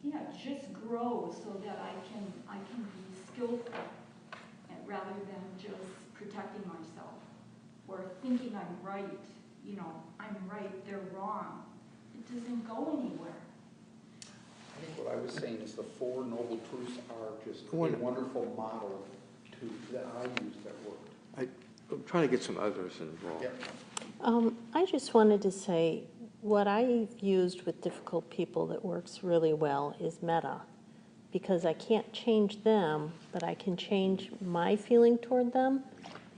E: yeah, just grow so that I can be skillful rather than just protecting myself or thinking I'm right. You know, I'm right, they're wrong. It doesn't go anywhere.
H: I think what I was saying is the Four Noble Truths are just a
A: One-
H: wonderful model that I use that worked.
A: I'm trying to get some others involved.
H: Yeah.
B: I just wanted to say, what I've used with difficult people that works really well is metta, because I can't change them, but I can change my feeling toward them.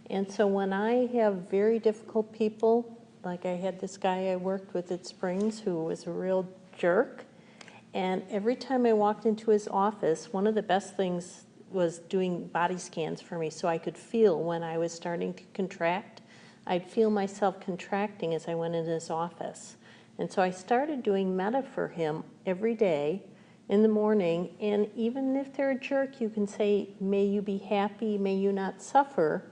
B: And so when I have very difficult people, like I had this guy I worked with at Springs who was a real jerk, and every time I walked into his office, one of the best things was doing body scans for me so I could feel when I was starting to contract. I'd feel myself contracting as I went into his office. And so I started doing metta for him every day in the morning, and even if they're a jerk, you can say, may you be happy, may you not suffer,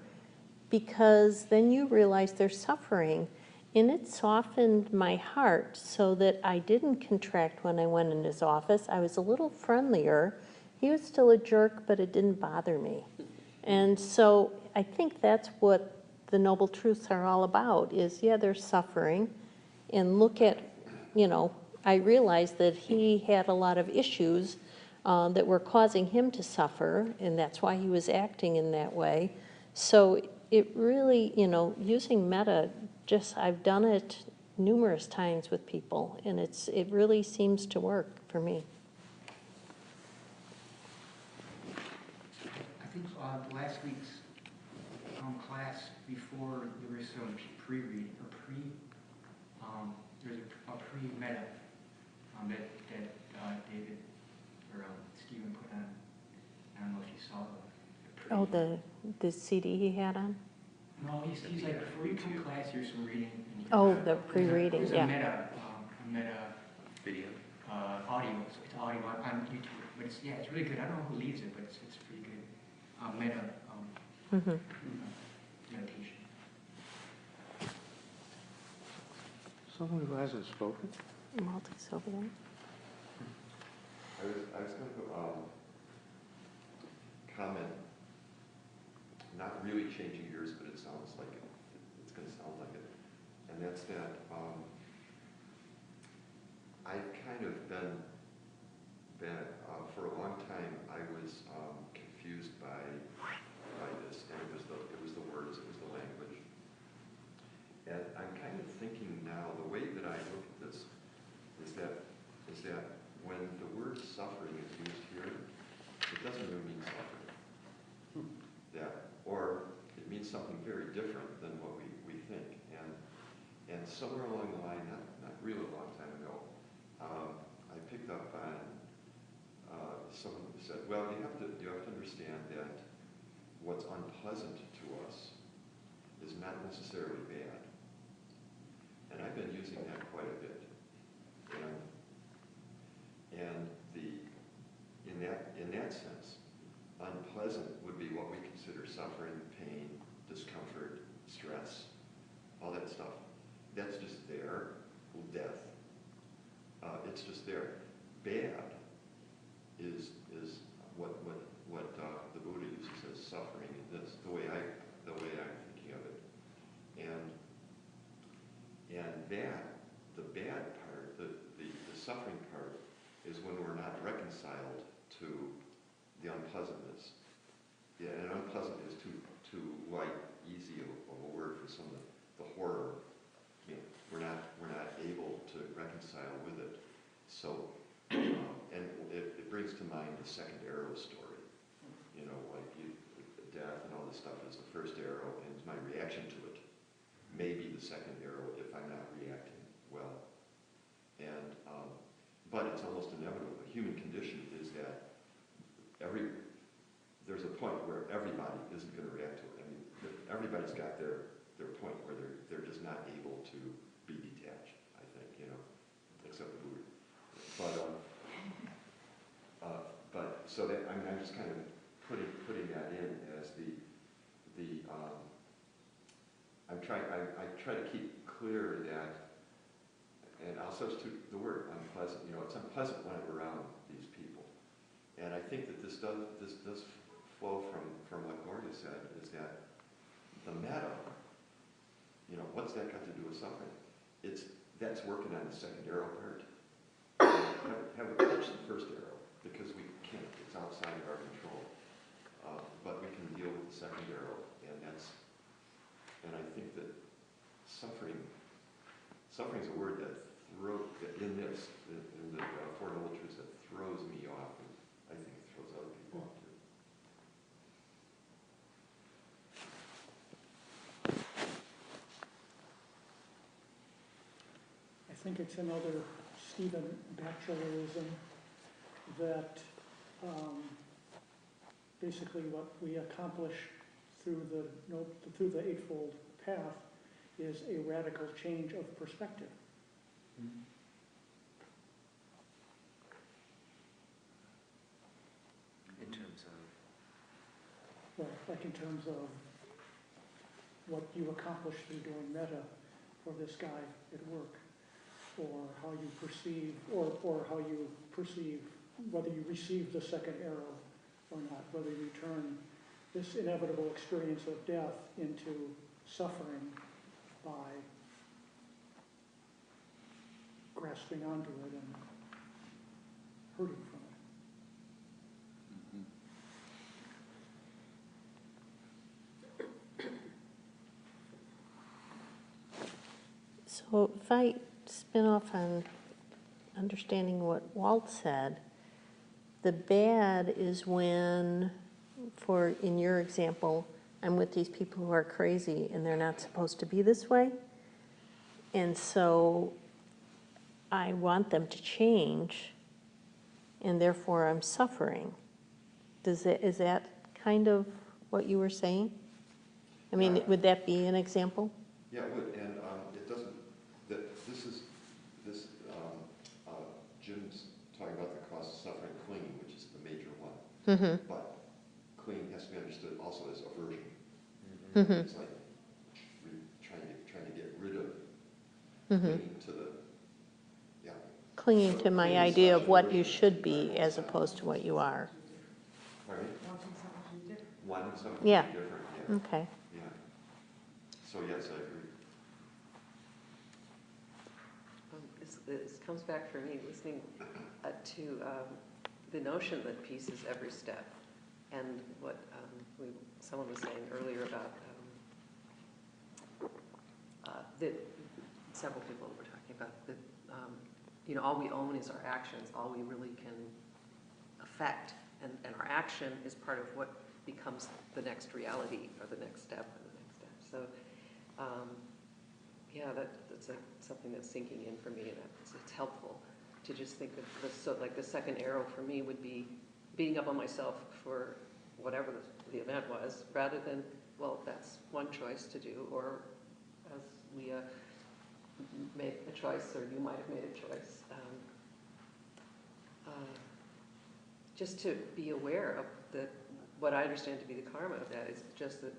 B: because then you realize they're suffering. And it softened my heart so that I didn't contract when I went in his office. I was a little friendlier. He was still a jerk, but it didn't bother me. And so I think that's what the Noble Truths are all about, is, yeah, they're suffering. And look at, you know, I realized that he had a lot of issues that were causing him to suffer, and that's why he was acting in that way. So it really, you know, using metta, just, I've done it numerous times with people, and it really seems to work for me.
L: I think last week's class before there was some pre-reading or there's a pre-meta that David or Stephen put on. I don't know if you saw the
B: The CD he had on?
L: No, he's like, before you come to class, here's some reading. And
B: Oh, the pre-reading,
L: there's
B: yeah.
L: a meta
K: Video.
L: Audio, so it's audio on YouTube. But it's really good. I don't know who leads it, but it's pretty good. Meta meditation.
A: Someone who hasn't spoken?
B: Maltese over there.
C: I was going to comment, not really changing yours, but it sounds like it. It's going to sound like it. And that's that I've kind of been for a long time, I was confused by this, and it was the words, it was the language. And I'm kind of thinking now, the way that I look at this is that when the word suffering is used here, it doesn't really mean suffering. Or it means something very different than what we think. And somewhere along the line, not really a long time ago, I picked up on someone who said, well, you have to understand that what's unpleasant to us is not necessarily bad. And I've been using that quite a bit. And in that sense, unpleasant would be what we consider suffering, pain, discomfort, stress, all that stuff. That's just there. Death. It's just there. Bad is what the Buddha uses as suffering. That's the way I'm thinking of it. And the bad part, the suffering part, is when we're not reconciled to the unpleasantness. Yeah, unpleasant is too light, easy of a word for some of the horror. You know, we're not able to reconcile with it. So, and it brings to mind the second arrow story. You know, like death and all this stuff is the first arrow, and it's my reaction to it. Maybe the second arrow if I'm not reacting well. And but it's almost inevitable. The human condition is that there's a point where everybody isn't going to react to it. I mean, everybody's got their point where they're just not able to be detached, I think, you know, except the Buddha. But so that I'm just kind of putting that in as I try to keep clear that, and I'll substitute the word unpleasant. You know, it's unpleasant when I'm around these people, and I think that this does flow from what Gloria said, is that the meta. You know, what's that got to do with suffering? That's working on the second arrow part. Haven't touched the first arrow because we can't. It's outside of our control. But we can deal with the second arrow, and I think that suffering is a word that in the Four Noble Truths, that throws me off, and I think it throws other people off too.
G: I think it's another Stephen Batchellerism that basically what we accomplish through the Eightfold Path is a radical change of perspective.
K: In terms of?
G: Well, like in terms of what you accomplish through doing metta for this guy at work, or how you perceive, or how you perceive whether you receive the second arrow or not, whether you turn this inevitable experience of death into suffering by grasping onto it and hurting from it.
B: So if I spin off on understanding what Walt said, the bad is when, in your example, I'm with these people who are crazy and they're not supposed to be this way. And so I want them to change, and therefore I'm suffering. Is that kind of what you were saying? I mean, would that be an example?
C: Yeah, it would, and it doesn't. Jim's talking about the cause of suffering, clinging, which is the major one.
B: Mm-hmm.
C: But clinging has to be understood also as aversion.
B: Mm-hmm.
C: It's like trying to get rid of clinging to the
B: Clinging to my idea of what you should be as opposed to what you are.
C: Pardon me? Wanting something
B: Yeah.
C: different. Yeah.
B: Okay.
C: Yeah. So yes, I agree.
F: This comes back for me listening to the notion that peace is every step, and what someone was saying earlier about that several people were talking about that all we own is our actions, all we really can affect, and our action is part of what becomes the next reality or the next step or the next step. So that's like something that's sinking in for me, and it's helpful to just think of this. So like the second arrow for me would be beating up on myself for whatever the event was, rather than, well, that's one choice to do, or as Leah made a choice, or you might have made a choice. Just to be aware of what I understand to be the karma of that is just that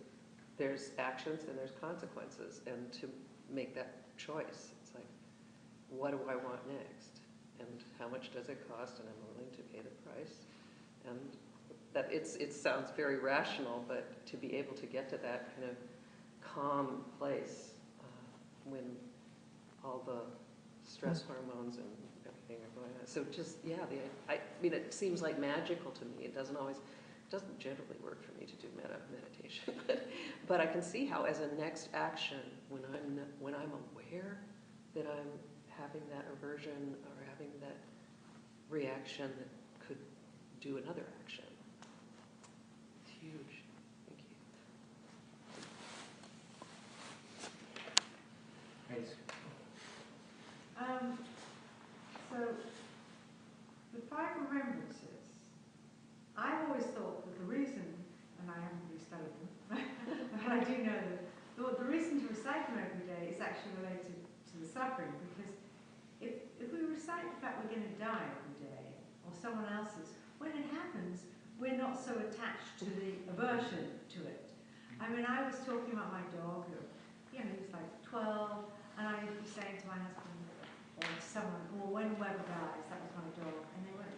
F: there's actions and there's consequences, and to make that choice, it's like, what do I want next, and how much does it cost, and I'm willing to pay the price. And that it sounds very rational, but to be able to get to that kind of calm place when all the stress hormones and everything are going on. So just, I mean, it seems like magical to me. It doesn't always doesn't generally work for me to do meditation, but I can see how as a next action, when I'm aware that I'm having that aversion or having that reaction that could do another action. It's huge. Thank you.
L: Thanks.
M: So, the 5 remembrances, I've always thought that the reason, and I haven't really studied them, but I do know that the reason to recite them every day is actually related to the suffering, because if we recite the fact we're going to die every day, or someone else's, when it happens, we're not so attached to the aversion to it. I mean, I was talking about my dog, who, he was like 12, and I would be saying to my husband, or someone, or when whoever dies, that was my dog, and they went,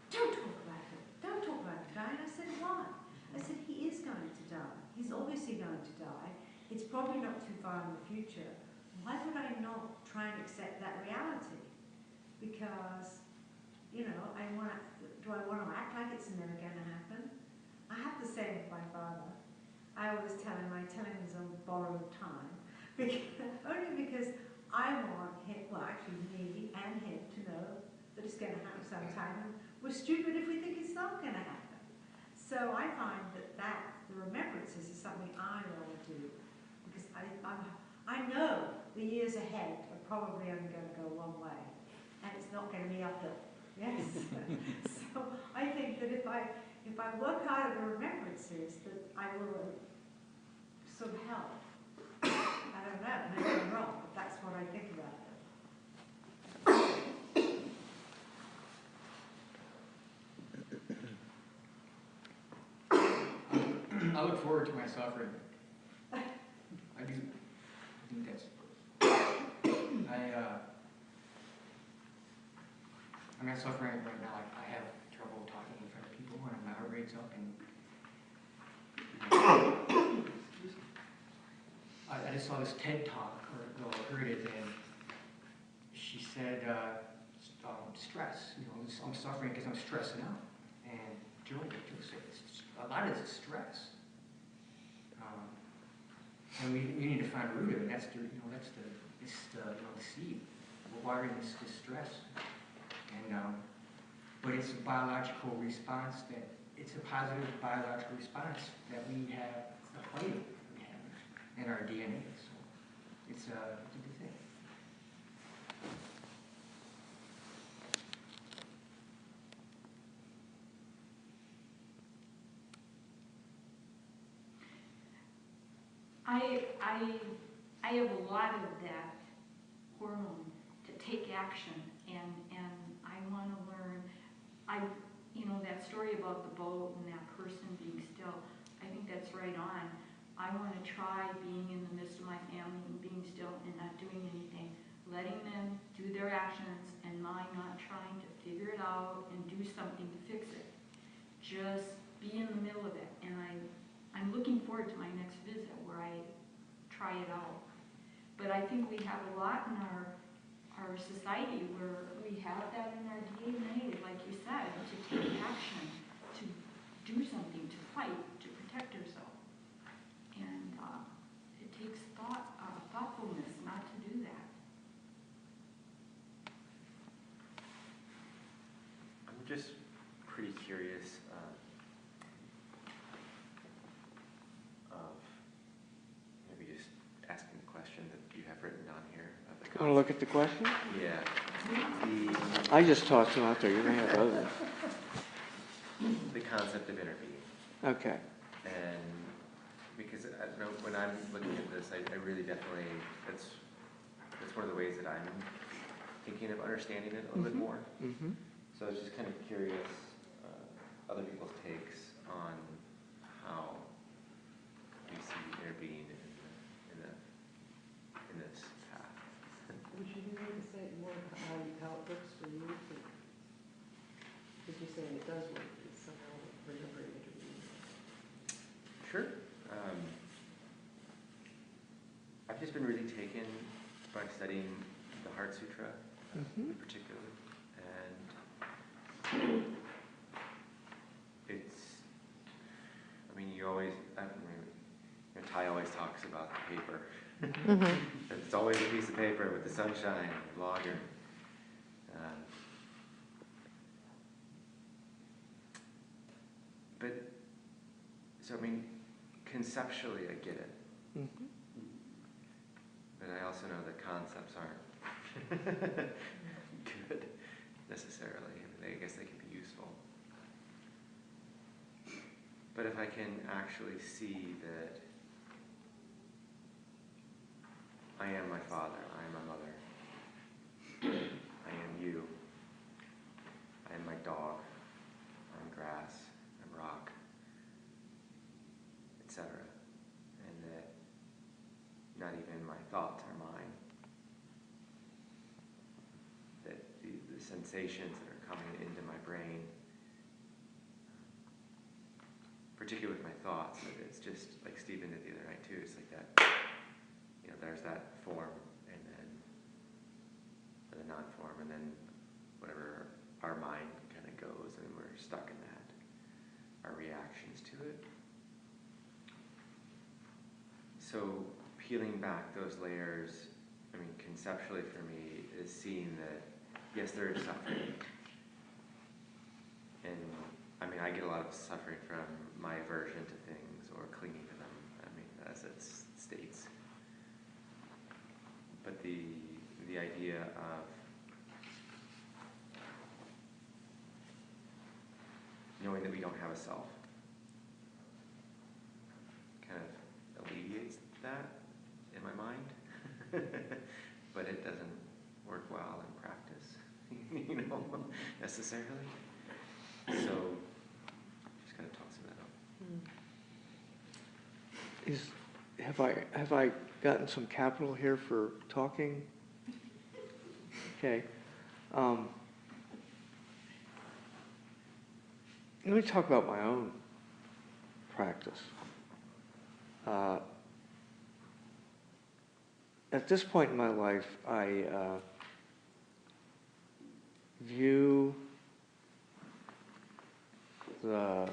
M: don't talk about it, don't talk about him dying. I said, why? I said, he is going to die. He's obviously going to die. It's probably not too far in the future. Why would I not try and accept that reality? Because, do I want to act like it's never going to happen? I have the same with my father. I always tell him he's on borrowed time, only because I want him, well actually me and him, to know that it's going to happen sometime, and we're stupid if we think it's not going to happen. So I find that the remembrances is something I want to do, because I know the years ahead are probably only going to go one way, and it's not going to be uphill. Yes. So I think that if I work hard at the remembrances, that I will sort of help. I don't know, maybe I'm wrong, but that's what I think about them.
L: I look forward to my suffering. I do. I think that's. I'm suffering right now. I have trouble talking in front of people, and my heart rate's up. And I just saw this TED talk, or heard it, and she said, stress. I'm suffering because I'm stressing out. And Joe said, a lot of it is stress. And we need to find a root of it. That's the seed. We're wiring this stress. And but it's a biological response it's a positive biological response that we have, it's a play we have in our DNA. So it's a good thing.
E: I have a lot of that hormone to take action, and I want to learn. That story about the boat and that person being still, I think that's right on. I want to try being in the midst of my family and being still and not doing anything, letting them do their actions and my not trying to figure it out and do something to fix it. Just be in the middle of it, and I'm looking forward to my next visit where I try it out. But I think we have a lot in our society where we have that in our DNA, like you said, to take action, to do something, to fight, to protect ourselves. And it takes thoughtfulness not to do that.
K: I'm just pretty curious of maybe just asking the question that you have written down here.
A: Want to look at the question?
K: Yeah.
A: I just tossed them out there. You may have others.
K: The concept of inner being.
A: Okay.
K: And because I don't know, when I'm looking at this, I really definitely, that's one of the ways that I'm thinking of understanding it a little bit more.
A: Mm-hmm.
K: So I was just kind of curious, other people's takes on how you see inner being in this path.
F: Would you be able to say more how it works for you? Because you're saying it does work, it's somehow remembering it.
K: Sure. I've just been really taken by studying the Heart Sutra in particular, and it's you always, Ty always talks about the paper.
B: Mhm.
K: It's always a piece of paper with the sunshine, the blogger. But, so I mean, conceptually I get it.
A: Mhm.
K: But I also know that concepts aren't good necessarily. I guess they can be useful. But if I can actually see that I am my father, I am my mother, I am you, I am my dog, I'm grass, I'm rock, etc. And that not even my thoughts are mine. That the sensations that are coming into my brain, particularly with my thoughts, that it's just like Stephen did the other night too, it's like that, there's that form and then the non-form and then whatever our mind kind of goes and we're stuck in that, our reactions to it. So peeling back those layers, I mean, conceptually for me, is seeing that, yes, there is suffering. And, I mean, I get a lot of suffering from my aversion to things or clinging to them, I mean, as it states. But the idea of knowing that we don't have a self kind of alleviates that in my mind, but it doesn't work well in practice, necessarily. So, just kind of tossing that up.
A: Have I gotten some capital here for talking? Okay. Let me talk about my own practice. At this point in my life, I view the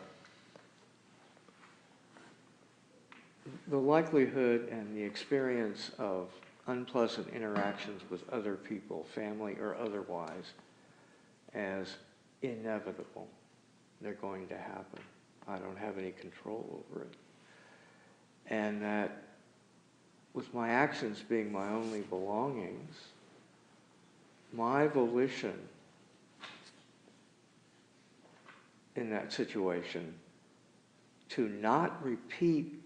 A: likelihood and the experience of unpleasant interactions with other people, family or otherwise, as inevitable. They're going to happen. I don't have any control over it. And that with my actions being my only belongings, my volition in that situation to not repeat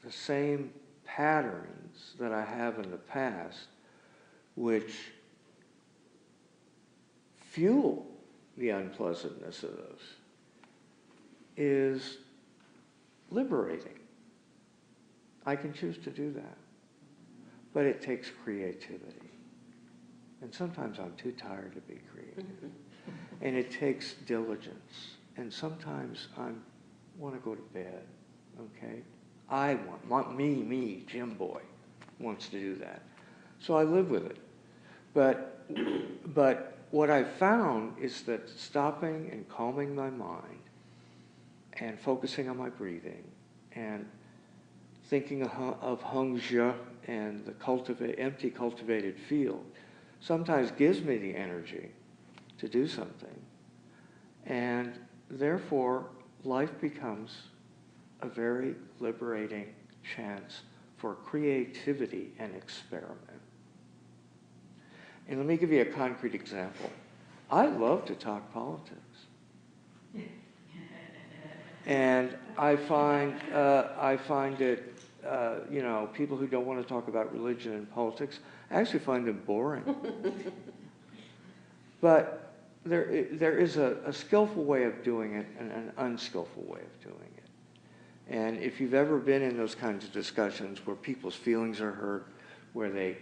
A: the same patterns that I have in the past, which fuel the unpleasantness of those, is liberating. I can choose to do that. But it takes creativity. And sometimes I'm too tired to be creative. And it takes diligence. And sometimes I want to go to bed, okay? Me, Jim Boy, wants to do that. So I live with it. But what I've found is that stopping and calming my mind and focusing on my breathing and thinking of Hangzhe and the empty cultivated field sometimes gives me the energy to do something. And therefore, life becomes a very liberating chance for creativity and experiment. And let me give you a concrete example. I love to talk politics. And I find it, people who don't want to talk about religion and politics, I actually find them boring. But there is a skillful way of doing it and an unskillful way of doing it. And if you've ever been in those kinds of discussions where people's feelings are hurt, where they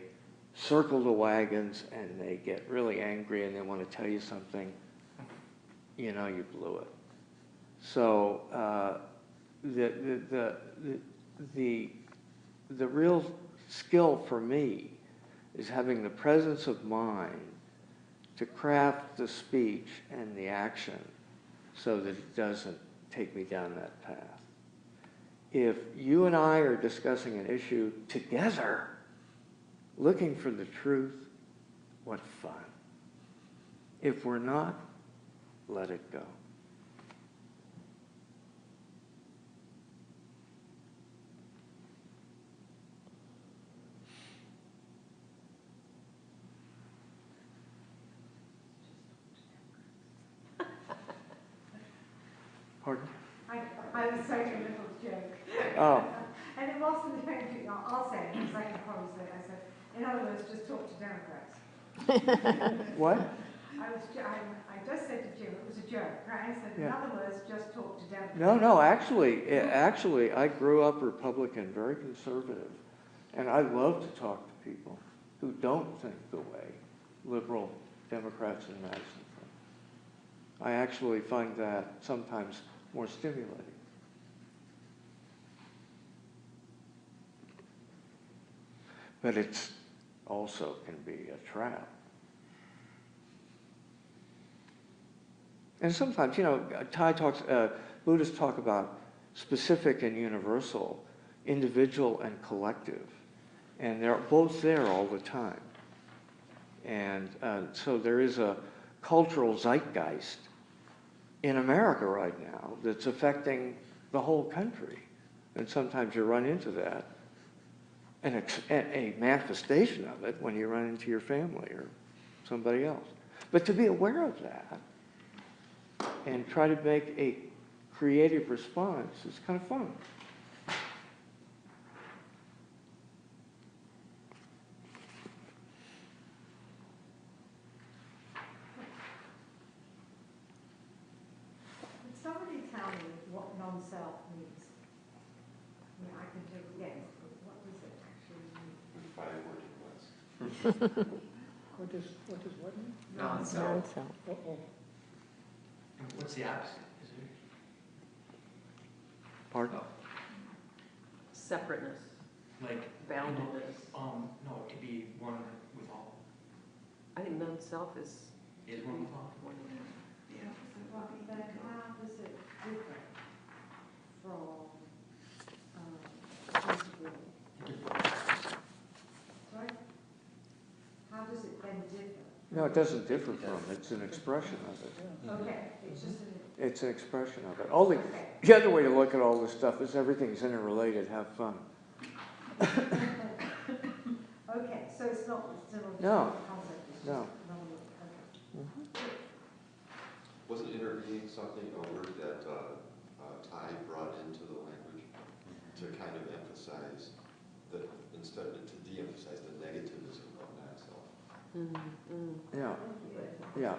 A: circle the wagons and they get really angry and they want to tell you something, you blew it. So the real skill for me is having the presence of mind to craft the speech and the action so that it doesn't take me down that path. If you and I are discussing an issue together, looking for the truth, what fun. If we're not, let it go. Pardon?
M: I was saying a little joke.
A: Oh.
M: And it wasn't anything, I'll say it, because I can probably say it. I said, in other words, just talk to Democrats.
A: What?
M: I just said to Jim, it was a joke, right? I said, in other words, just talk to Democrats.
A: No, actually, I grew up Republican, very conservative, and I love to talk to people who don't think the way liberal Democrats in Madison think. I actually find that sometimes more stimulating. But it's also can be a trap. And sometimes, Buddhists talk about specific and universal, individual and collective. And they're both there all the time. And so there is a cultural zeitgeist in America right now that's affecting the whole country. And sometimes you run into that. And a manifestation of it when you run into your family or somebody else. But to be aware of that and try to make a creative response is kind of fun.
M: Could somebody tell me what non-self means? I mean, I can take a guess, but what does it actually mean?
C: Define word it was.
G: What does what mean?
L: Non-self.
B: Non-self.
G: Uh-oh.
L: And what's the opposite? Is it?
A: Pardon?
F: Separateness,
L: Like,
F: boundedness.
L: no, it could be one with all.
F: I think non-self is
L: Is one with all?
F: one.
M: Yeah. Well, then how does it differ from disagreement? Sorry? How does it then differ?
A: No, it doesn't differ from. It's an expression of it.
M: Okay, it's just an.
A: It's an expression of it. The other way to look at all this stuff is everything's interrelated. Have fun.
M: Okay, so it's not still a
A: No.
M: concept. It's
A: No.
M: just another look. Okay.
C: Wasn't intervening something, a word that Ty brought into the language to kind of emphasize that, instead of to de-emphasize the negativism of non-self?
A: Yeah. Yeah.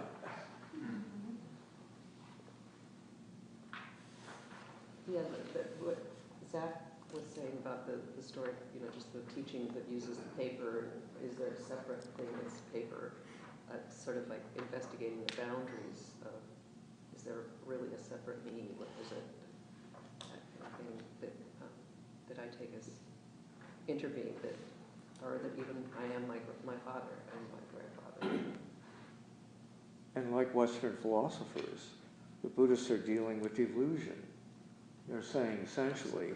F: Yeah, what Zach was saying about the story, just the teaching that uses the paper, is there a separate thing that's paper? Sort of like investigating the boundaries of, is there really a separate me? What is it? That kind of thing that I take as interbeing, or that even I am my father and my grandfather.
A: And like Western philosophers, the Buddhists are dealing with illusion. They're saying essentially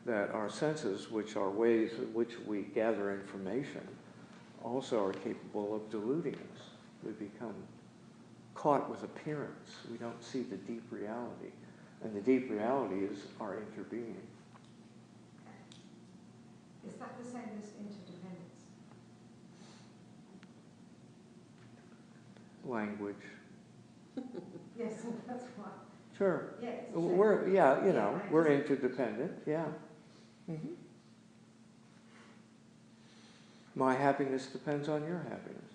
A: that our senses, which are ways in which we gather information, also are capable of deluding us. We become caught with appearance. We don't see the deep reality. And the deep reality is our interbeing.
M: Is that the same as interdependence?
A: Language.
M: Yes, that's one.
A: Sure.
M: Yeah, it's the same.
A: We're interdependent, yeah. Mm-hmm. My happiness depends on your happiness.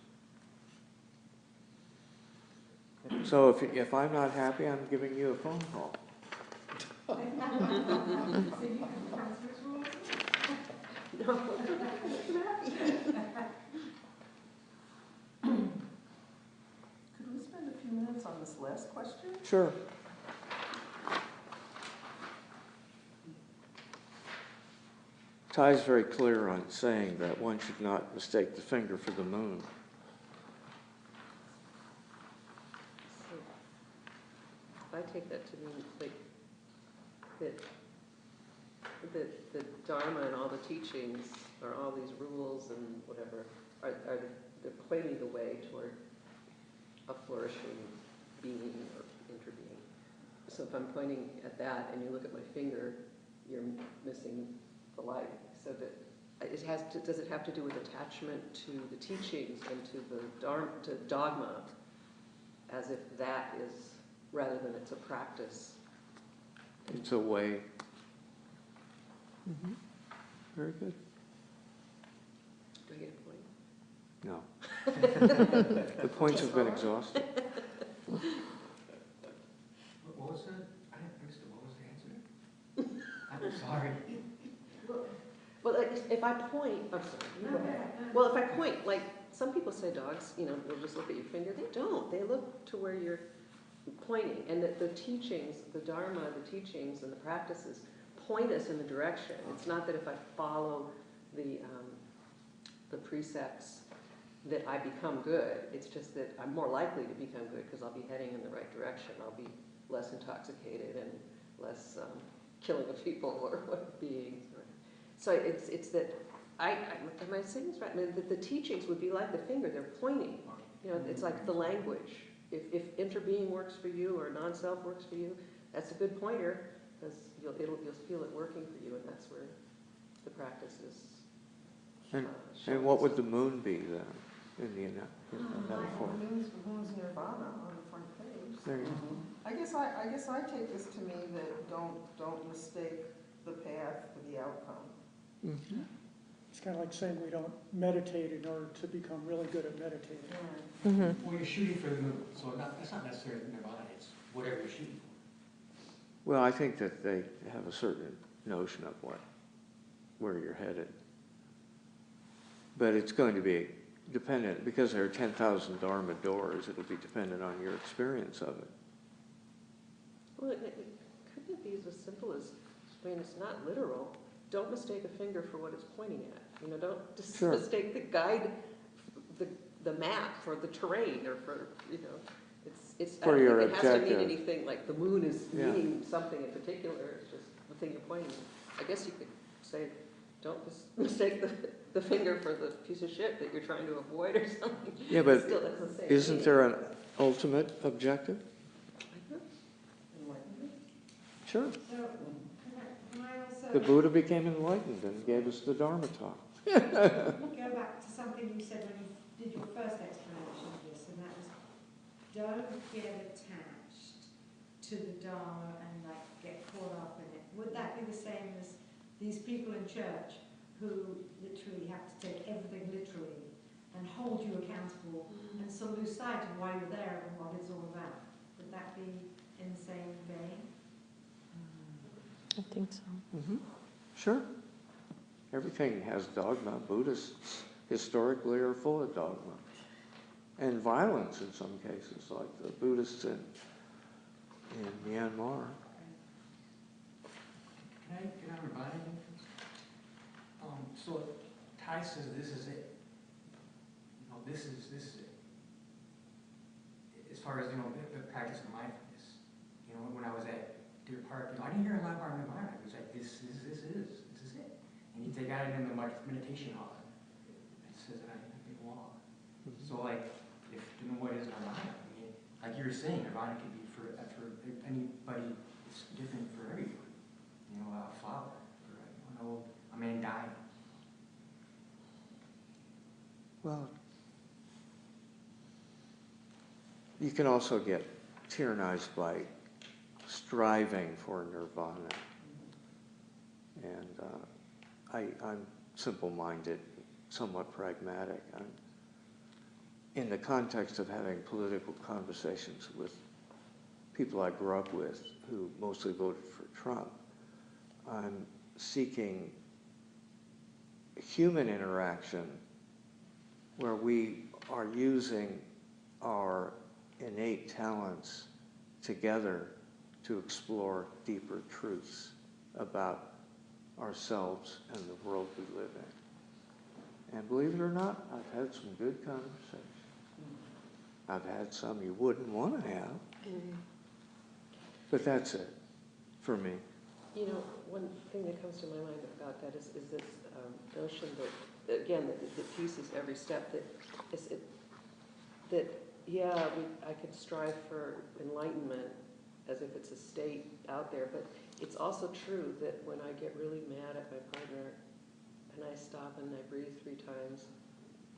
A: So if I'm not happy, I'm giving you a phone call.
M: So you can transfer rules?
J: Could we spend a few minutes on this last question?
A: Sure. Ty's very clear on saying that one should not mistake the finger for the moon.
F: So I take that to mean, like, that the Dharma and all the teachings, or all these rules and whatever, they're pointing the way toward a flourishing being or interbeing. So if I'm pointing at that and you look at my finger, you're missing the light. So that does it have to do with attachment to the teachings and to the dogma, as if that is, rather than it's a practice?
A: It's a way. Mm-hmm. Very good.
F: Do I get a point?
A: No. The points have been exhausted.
L: What was it? I understood. What was the answer? I'm sorry.
F: Well, if I point, I'm sorry. Well, if I point, like some people say dogs, will just look at your finger. They don't. They look to where you're pointing, and that the teachings, the Dharma, the teachings and the practices point us in the direction. It's not that if I follow the precepts that I become good. It's just that I'm more likely to become good because I'll be heading in the right direction. I'll be less intoxicated and less killing of people or beings. So it's that am I saying this right? I mean, the teachings would be like the finger. They're pointing. It's like the language. If interbeing works for you or non-self works for you, that's a good pointer because you'll feel it working for you, and that's where the practice is.
J: And
A: what would the moon be then in the metaphor?
J: Moon's nirvana on the front page.
A: There you go.
J: I guess I take this to mean that don't mistake the path for the outcome.
A: Mm-hmm.
G: It's kind of like saying we don't meditate in order to become really good at meditating.
B: Mm-hmm.
L: Well, you're shooting for the moon, so that's not necessarily nirvana. It's whatever you're shooting for.
A: Well, I think that they have a certain notion of where you're headed. But it's going to be dependent, because there are 10,000 Dharma doors, it'll be dependent on your experience of it.
F: Well, couldn't it be as simple as, it's not literal. Don't mistake a finger for what it's pointing at. Don't just mistake the guide, the map for the terrain, or for, it's
A: For your objective.
F: It has to mean anything like the moon is meaning something in particular. It's just the thing you're pointing at. I guess you could say, don't mistake the finger for the piece of shit that you're trying to avoid or something.
A: Yeah, but
F: still, that's the same
A: isn't
F: meaning.
A: there an ultimate objective? Sure.
M: So, can I also
A: The Buddha became enlightened and gave us the Dharma talk.
M: go back to something you said when you did your first explanation of this, and that was, don't get attached to the Dharma and get caught up in it. Would that be the same as these people in church who literally have to take everything literally and hold you accountable and so lose sight of why you're there and what it's all about? Would that be in the same vein?
B: I think so.
A: Mm-hmm. Sure. Everything has dogma. Buddhists historically are full of dogma. And violence in some cases, like the Buddhists in Myanmar.
L: Can I remind you? So Ty says this is it. This is it. As far as the practice of mindfulness, when I was at Deer Park, I didn't hear a lot about nirvana. It was like this is it. And they got it in the meditation hall. It says it on a big wall. So if what is nirvana? Like you were saying, nirvana can be for anybody. It's different for everybody. A flower, or a man dying.
A: Well, you can also get tyrannized by striving for nirvana. And I'm simple-minded, somewhat pragmatic. In the context of having political conversations with people I grew up with who mostly voted for Trump, I'm seeking human interaction where we are using our innate talents together to explore deeper truths about ourselves and the world we live in. And believe it or not, I've had some good conversations. I've had some you wouldn't want to have. But that's it for me.
F: You know, one thing that comes to my mind about that is this notion that, again, that peace is every step, that I can strive for enlightenment as if it's a state out there, but it's also true that when I get really mad at my partner and I stop and I breathe 3 times,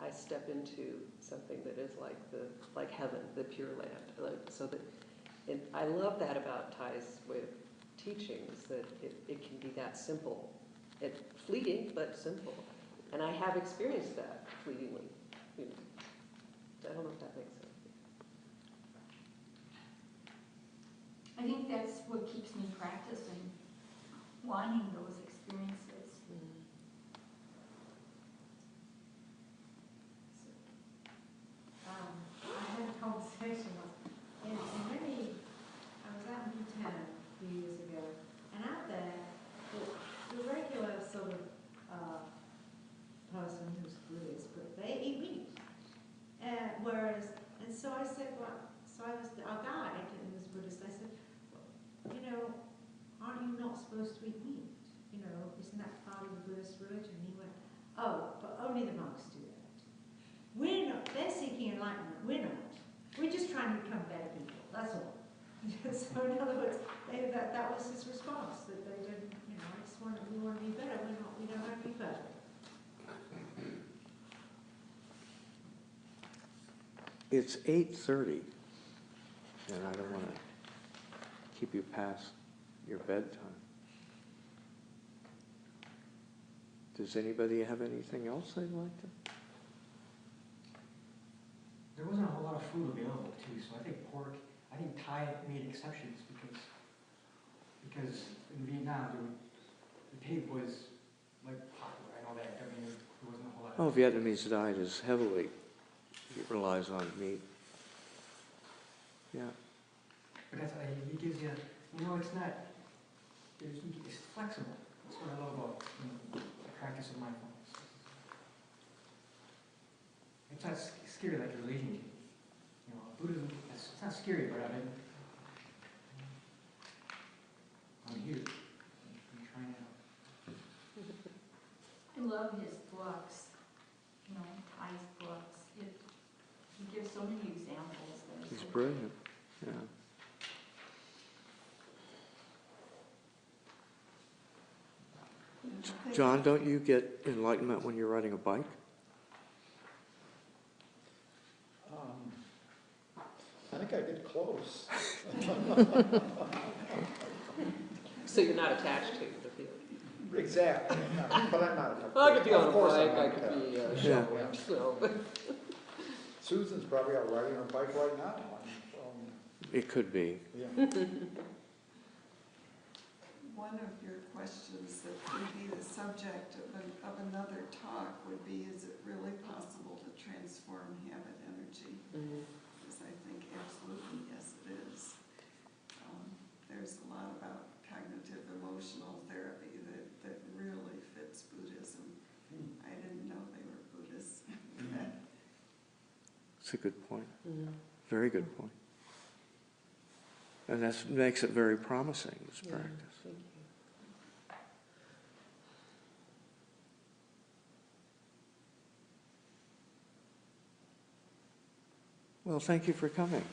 F: I step into something that is like heaven, the pure land. So that, and I love that about Thai's way of teaching, is that it can be that simple. It's fleeting, but simple. And I have experienced that fleetingly. You know. I don't know if that makes sense.
E: I think that's what keeps me practicing, wanting those experiences.
M: I had a conversation in many, I was out in Bhutan a few years ago, and out there, the regular sort of person who's Buddhist, but they eat meat. And so I said, well, so I was our guide, and was Buddhist. I said, well, you know, aren't you not supposed to eat meat? You know, isn't that part of the Buddhist religion? And he went, oh, but only the monks do that. We're not, they're seeking enlightenment, we're not. We're just trying to become better people, that's all. So in other words, that was his response, that they didn't, you know, we want to be better, we don't have to be perfect.
A: It's 8:30, and I don't want to keep you past your bedtime. Does anybody have anything else they'd like to?
L: There wasn't a whole lot of food available too, so I think Thai made exceptions because in Vietnam the pig was like popular. I know that. I mean, there wasn't a whole lot.
A: Oh, Vietnamese diet is heavily, it relies on meat. Yeah.
L: But that's, it gives you, it's not, it's flexible. That's what I love about the practice of mindfulness. It's not scary like a religion. Buddhism, it's not scary, but I'm here. I'm trying out.
E: I love his books, Thai's books. He gives so many examples.
A: He's brilliant, yeah. John, don't you get enlightenment when you're riding a bike?
H: I think I get close.
F: So you're not attached to the field?
H: Exactly, but I'm not.
F: I could be on a
H: Of course
F: bike,
H: I'm
F: I
H: not
F: could be
H: attached.
F: shoveling, so.
H: Susan's probably out riding her bike right now.
A: It could be.
H: Yeah.
J: One of your questions that would be the subject of another talk would be, is it really possible to transform habit energy? Because I think absolutely yes it is. There's a lot about cognitive emotional therapy that really fits Buddhism. I didn't know they were Buddhists.
A: It's a good point. Very good point. And that makes it very promising, this practice.
F: Thank you.
A: Well, thank you for coming.